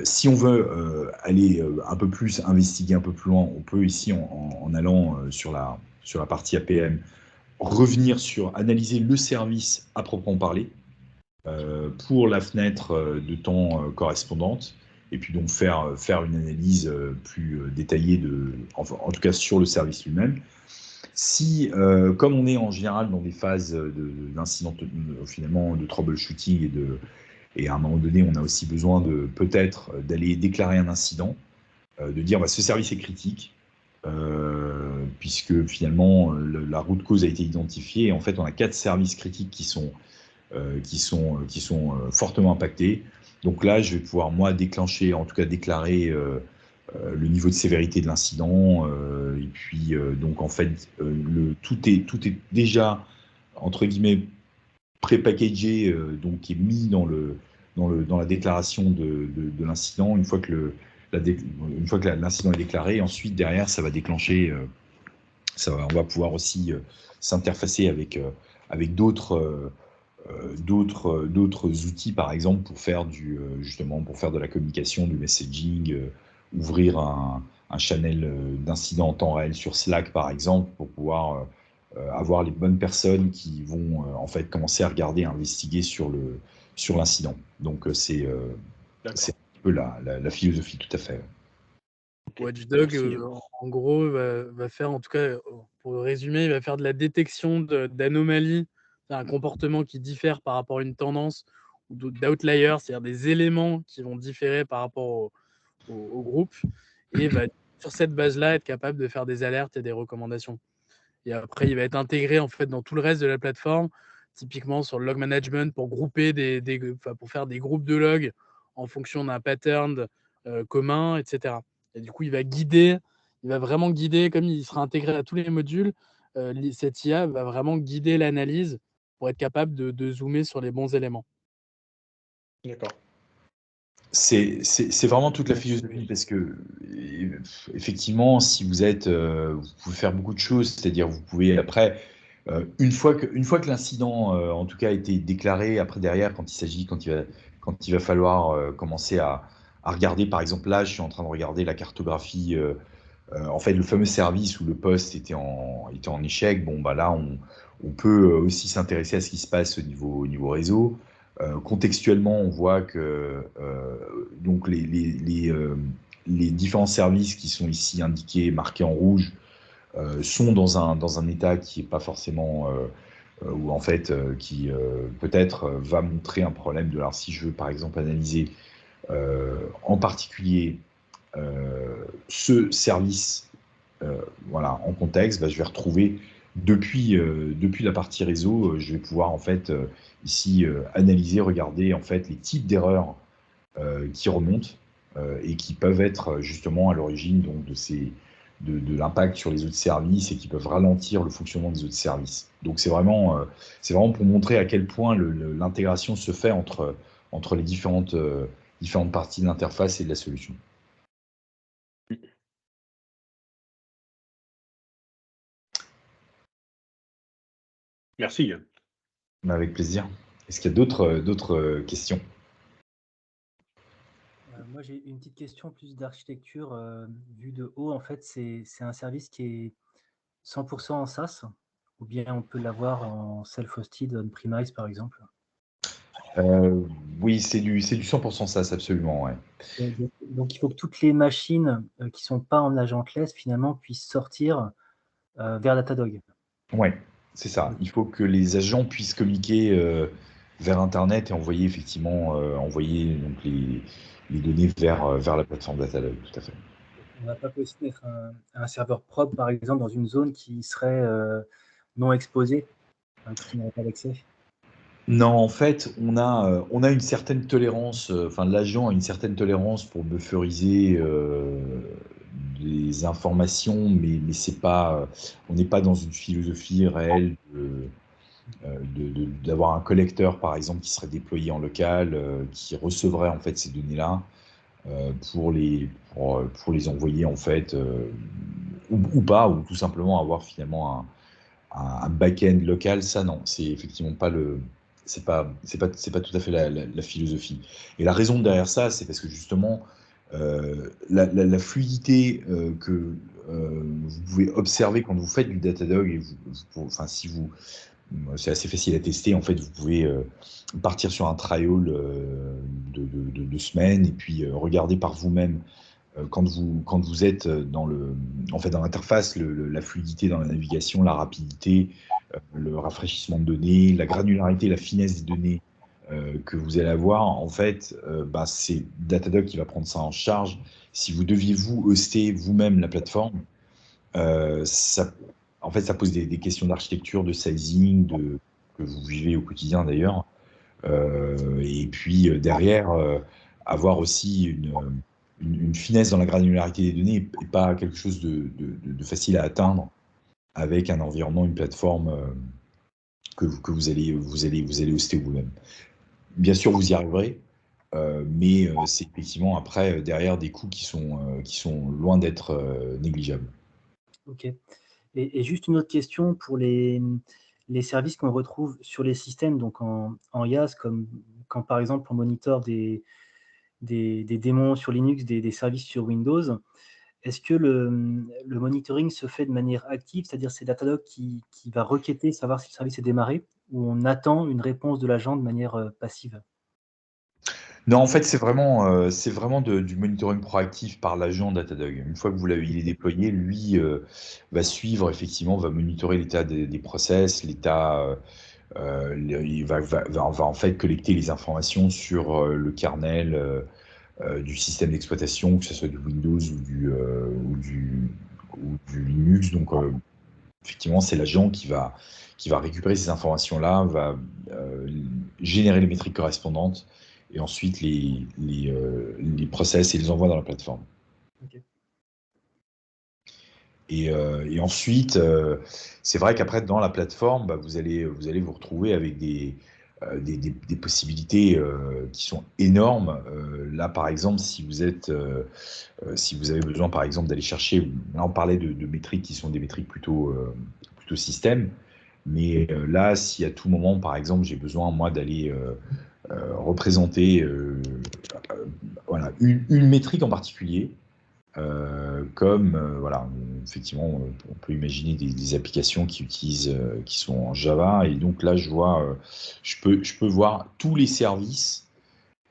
si on veut aller un peu plus, investiguer un peu plus loin, on peut ici, en allant sur la partie APM, revenir sur analyser le service à proprement parler pour la fenêtre de temps correspondante, et puis donc faire une analyse plus détaillée, en tout cas sur le service lui-même. Si, comme on est en général dans des phases d'incident, finalement, de troubleshooting et à un moment donné, on a aussi besoin peut-être d'aller déclarer un incident, de dire bah, ce service est critique, puisque finalement la route cause a été identifiée. Et en fait, on a 4 services critiques qui sont fortement impactés. Donc là, je vais pouvoir moi déclencher, en tout cas déclarer le niveau de sévérité de l'incident, et puis donc en fait tout est déjà entre guillemets pré-packagé, donc qui est mis dans la déclaration de l'incident une fois que l'incident est déclaré. Ensuite derrière ça va déclencher, on va pouvoir aussi s'interfacer avec d'autres outils, par exemple, pour faire pour faire de la communication, du messaging, ouvrir un channel d'incident en temps réel sur Slack, par exemple, pour pouvoir avoir les bonnes personnes qui vont en fait commencer à regarder, à investiguer sur l'incident. Donc c'est un peu la philosophie, tout à fait. Watchdog, en gros, va faire, en tout cas, pour résumer, il va faire de la détection d'anomalies, un comportement qui diffère par rapport à une tendance, ou d'outliers, c'est-à-dire des éléments qui vont différer par rapport au groupe, et va, sur cette base-là, être capable de faire des alertes et des recommandations. Et après, il va être intégré en fait dans tout le reste de la plateforme, typiquement sur le log management pour grouper pour faire des groupes de logs en fonction d'un pattern commun, etc. Et du coup, il va vraiment guider, comme il sera intégré à tous les modules, cette IA va vraiment guider l'analyse pour être capable de zoomer sur les bons éléments. D'accord. C'est vraiment toute la philosophie, parce que effectivement, si vous pouvez faire beaucoup de choses, c'est-à-dire vous pouvez après, une fois que l'incident en tout cas a été déclaré, après derrière, quand il va falloir commencer à regarder, par exemple là, je suis en train de regarder la cartographie, en fait le fameux service où le poste était en échec. Bon bah là, on peut aussi s'intéresser à ce qui se passe au niveau réseau. Contextuellement, on voit que donc les différents services qui sont ici indiqués, marqués en rouge, sont dans un état qui n'est pas forcément, ou en fait, qui peut-être va montrer un problème alors si je veux par exemple analyser en particulier ce service, voilà, en contexte, bah, je vais retrouver depuis la partie réseau, je vais pouvoir en fait ici analyser, regarder en fait les types d'erreurs qui remontent et qui peuvent être justement à l'origine donc de l'impact sur les autres services, et qui peuvent ralentir le fonctionnement des autres services. Donc c'est vraiment pour montrer à quel point l'intégration se fait entre les différentes parties de l'interface et de la solution. Merci. Avec plaisir. Est-ce qu'il y a d'autres questions? Moi, j'ai une petite question plus d'architecture vue de haut. En fait, c'est un service qui est 100% en SaaS, ou bien on peut l'avoir en self-hosted, on-premise, par exemple? Oui, c'est du 100% SaaS, absolument, ouais. Donc, il faut que toutes les machines qui ne sont pas en agentless, finalement, puissent sortir vers Datadog. Ouais, c'est ça. Il faut que les agents puissent communiquer vers Internet et envoyer effectivement donc les données vers la plateforme Datadog, tout à fait. On n'a pas possible mettre un serveur propre, par exemple, dans une zone qui serait non exposée, qui n'aurait pas d'accès? Non, en fait, on a une certaine tolérance, enfin l'agent a une certaine tolérance pour bufferiser des informations, mais c'est pas, on n'est pas dans une philosophie réelle d'avoir un collecteur, par exemple, qui serait déployé en local, qui recevrait en fait ces données-là pour les envoyer en fait, ou pas, ou tout simplement avoir finalement un back-end local. Ça, non, c'est effectivement pas c'est pas tout à fait la philosophie. Et la raison derrière ça, c'est parce que justement, la fluidité que vous pouvez observer quand vous faites du Datadog, et enfin, c'est assez facile à tester. En fait, vous pouvez partir sur un trial de semaines et puis regarder par vous-même quand vous êtes dans l'interface, la fluidité dans la navigation, la rapidité, le rafraîchissement de données, la granularité, la finesse des données que vous allez avoir. En fait, c'est Datadog qui va prendre ça en charge. Si vous deviez vous hoster vous-même la plateforme, ça pose des questions d'architecture, de sizing, que vous vivez au quotidien d'ailleurs. Et puis derrière, avoir aussi une finesse dans la granularité des données et pas quelque chose de facile à atteindre avec un environnement, une plateforme que vous allez hoster vous-même. Bien sûr, vous y arriverez, mais c'est effectivement après derrière des coûts qui sont loin d'être négligeables. Ok. Et juste une autre question pour les services qu'on retrouve sur les systèmes, donc en IaaS, comme quand par exemple on monitore des démons sur Linux, des services sur Windows. Est-ce que le monitoring se fait de manière active, c'est-à-dire c'est Datadog qui va requêter, savoir si le service est démarré, ou on attend une réponse de l'agent de manière passive? Non, en fait, c'est vraiment du monitoring proactif par l'agent Datadog. Une fois que il est déployé, lui va suivre, effectivement, va monitorer l'état des process, l'état, il va en fait collecter les informations sur le kernel du système d'exploitation, que ce soit du Windows ou du Linux. Donc, effectivement, c'est l'agent qui va récupérer ces informations-là, va générer les métriques correspondantes et ensuite les process et les envoie dans la plateforme. Ok. Et ensuite, c'est vrai qu'après, dans la plateforme, vous allez vous retrouver avec des possibilités qui sont énormes. Là, par exemple, si vous avez besoin, par exemple, d'aller chercher, là, on parlait de métriques qui sont des métriques plutôt système, mais là, si à tout moment, par exemple, j'ai besoin, moi, d'aller représenter voilà, une métrique en particulier, comme voilà, effectivement, on peut imaginer des applications qui sont en Java, et donc là, je peux voir tous mes services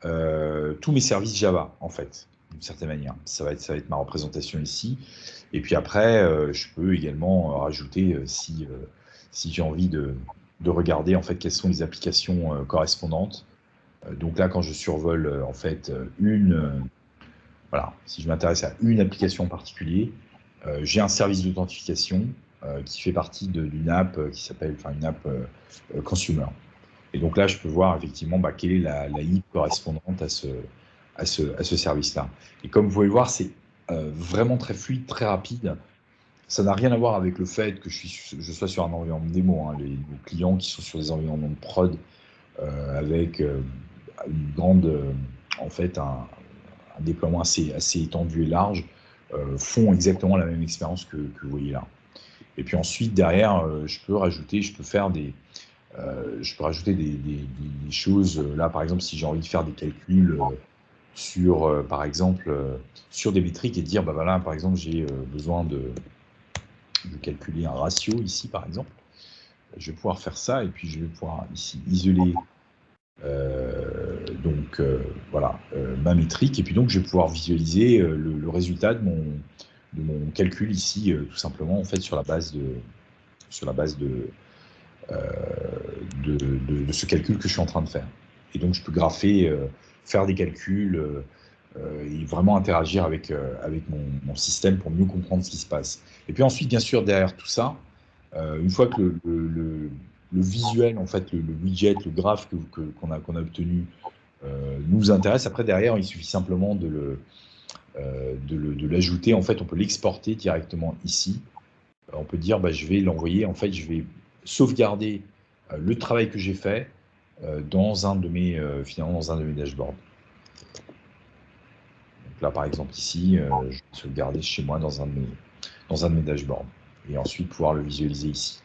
Java, en fait, d'une certaine manière. Ça va être ma représentation ici. Et puis après, je peux également rajouter, si j'ai envie de regarder en fait quelles sont les applications correspondantes. Donc là, quand je survole en fait voilà, si je m'intéresse à une application en particulier, j'ai un service d'authentification qui fait partie d'une app qui s'appelle, une app consumer. Et donc là, je peux voir effectivement quelle est la IP correspondante à ce service-là. Et comme vous pouvez le voir, c'est vraiment très fluide, très rapide. Ça n'a rien à voir avec le fait que je sois sur un environnement démo. Hein. Les clients qui sont sur des environnements de prod avec une grande, en fait, un déploiement assez étendu et large, font exactement la même expérience que vous voyez là. Et puis ensuite, derrière, je peux rajouter des choses. Là, par exemple, si j'ai envie de faire des calculs sur, par exemple, sur des métriques et dire, voilà, par exemple, j'ai besoin de calculer un ratio ici, par exemple. Je vais pouvoir faire ça et puis je vais pouvoir ici isoler voilà, ma métrique, et puis donc je vais pouvoir visualiser le résultat de mon calcul ici, tout simplement en fait sur la base de ce calcul que je suis en train de faire. Et donc je peux grapher, faire des calculs et vraiment interagir avec mon système pour mieux comprendre ce qui se passe. Et puis ensuite, bien sûr, derrière tout ça, une fois que le visuel, en fait, le widget, le graphe qu'on a obtenu nous intéresse, après derrière, il suffit simplement de de l'ajouter. En fait, on peut l'exporter directement ici. On peut dire, je vais l'envoyer. En fait, je vais sauvegarder le travail que j'ai fait dans un de mes dashboards. Donc là, par exemple, ici, je vais sauvegarder chez moi dans un de mes dashboards et ensuite pouvoir le visualiser ici.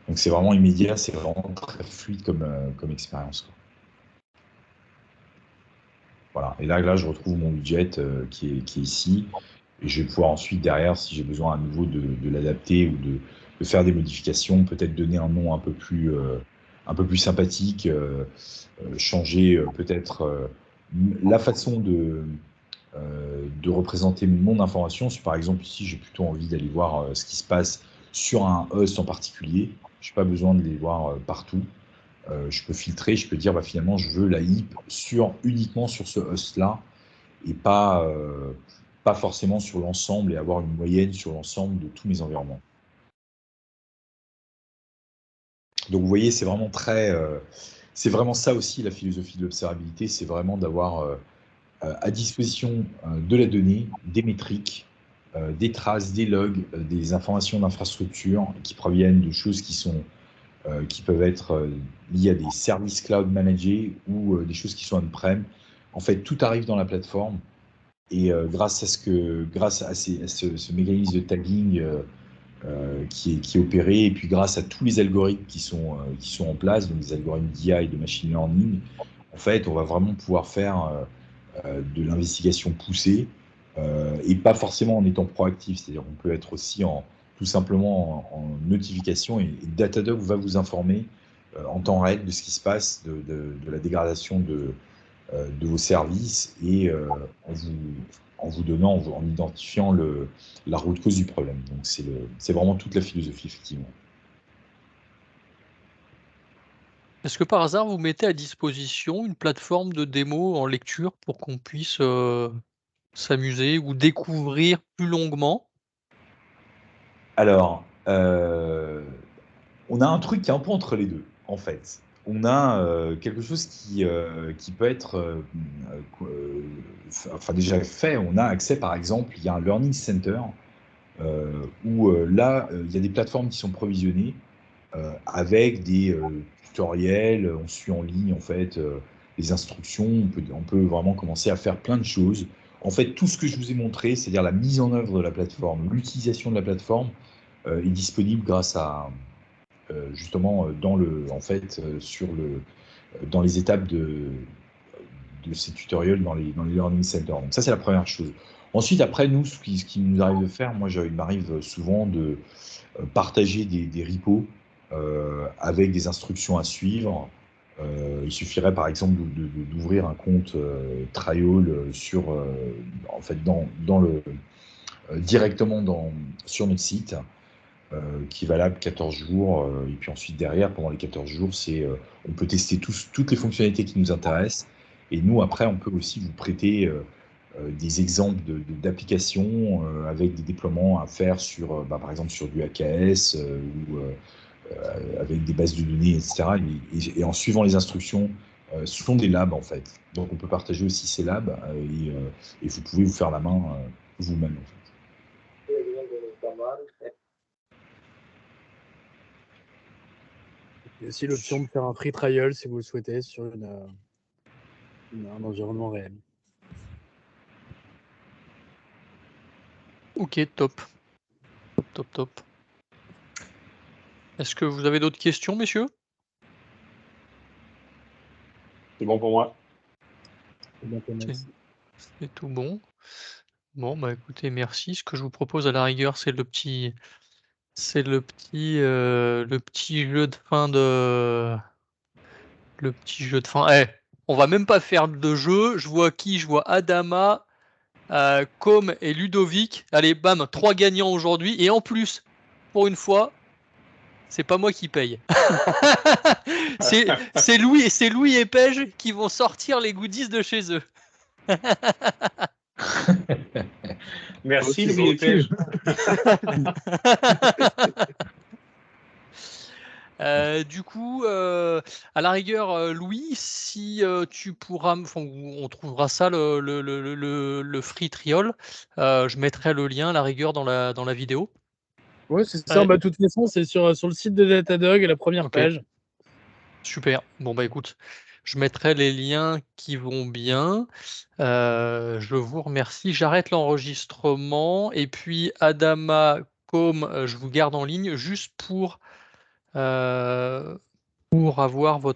Donc, c'est vraiment immédiat, c'est vraiment très fluide comme expérience, quoi. Voilà. Et là, je retrouve mon widget qui est ici. Et je vais pouvoir ensuite, derrière, si j'ai besoin à nouveau de l'adapter ou de faire des modifications, peut-être donner un nom un peu plus sympathique, changer peut-être la façon de représenter mon information. Si par exemple ici j'ai plutôt envie d'aller voir ce qui se passe sur un host en particulier, je n'ai pas besoin de les voir partout. Je peux filtrer, je peux dire finalement je veux la HIP uniquement sur ce host là et pas forcément sur l'ensemble et avoir une moyenne sur l'ensemble de tous mes environnements. Donc vous voyez, c'est vraiment c'est vraiment ça aussi la philosophie de l'observabilité, c'est vraiment d'avoir à disposition de la donnée, des métriques, des traces, des logs, des informations d'infrastructure qui proviennent de choses qui peuvent être liées à des services cloud managés ou des choses qui sont on-prem. En fait, tout arrive dans la plateforme et grâce à ce mécanisme de tagging qui est opéré et puis grâce à tous les algorithmes qui sont en place, donc des algorithmes d'IA et de machine learning, en fait, on va vraiment pouvoir faire de l'investigation poussée et pas forcément en étant proactif, c'est-à-dire qu'on peut être aussi tout simplement en notification et Datadog va vous informer en temps réel de ce qui se passe, de la dégradation de vos services et en identifiant la route cause du problème. Donc c'est vraiment toute la philosophie, effectivement. Est-ce que par hasard, vous mettez à disposition une plateforme de démo en lecture pour qu'on puisse s'amuser ou découvrir plus longuement? Alors, on a un truc qui est un peu entre les deux, en fait. On a quelque chose qui peut être déjà fait. On a accès, par exemple, il y a un Learning Center où là, il y a des plateformes qui sont provisionnées avec des tutoriels. On suit en ligne, en fait, les instructions. On peut vraiment commencer à faire plein de choses. En fait, tout ce que je vous ai montré, c'est-à-dire la mise en œuvre de la plateforme, l'utilisation de la plateforme, est disponible grâce à justement dans les étapes de ces tutoriels dans les learning centers. Donc ça, c'est la première chose. Ensuite, après, nous, ce qui nous arrive de faire, moi, il m'arrive souvent de partager des repos avec des instructions à suivre. Il suffirait, par exemple, d'ouvrir un compte Trial en fait, directement sur notre site, qui est valable 14 jours. Et puis ensuite, derrière, pendant les 14 jours, on peut tester toutes les fonctionnalités qui nous intéressent. Et nous, après, on peut aussi vous prêter des exemples d'applications avec des déploiements à faire par exemple, sur du AKS ou avec des bases de données, etc. Et en suivant les instructions, ce sont des labs, en fait. Donc, on peut partager aussi ces labs et vous pouvez vous faire la main vous-même, en fait. Il y a aussi l'option de faire un free trial si vous le souhaitez sur un environnement réel. Ok, top. Top. Est-ce que vous avez d'autres questions, messieurs? C'est bon pour moi. C'est tout bon. Bon, écoutez, merci. Ce que je vous propose à la rigueur, c'est le petit jeu de fin Le petit jeu de fin. On va même pas faire de jeu. Je vois qui? Je vois Adama, Com et Ludovic. Allez, bam, 3 gagnants aujourd'hui. Et en plus, pour une fois, c'est pas moi qui paye. c'est Louis et Pej qui vont sortir les goodies de chez eux. Merci, c'est Louis et gentil. Pej. Du coup, à la rigueur, Louis, si tu pourras, on trouvera ça, le free trial. Je mettrai le lien à la rigueur dans la vidéo. Ouais, c'est ça. De toute façon, c'est sur le site de Datadog, la première Ok. page. Super. Bon, bah écoute, je mettrai les liens qui vont bien. Je vous remercie. J'arrête l'enregistrement. Et puis, Adama, je vous garde en ligne juste pour avoir votre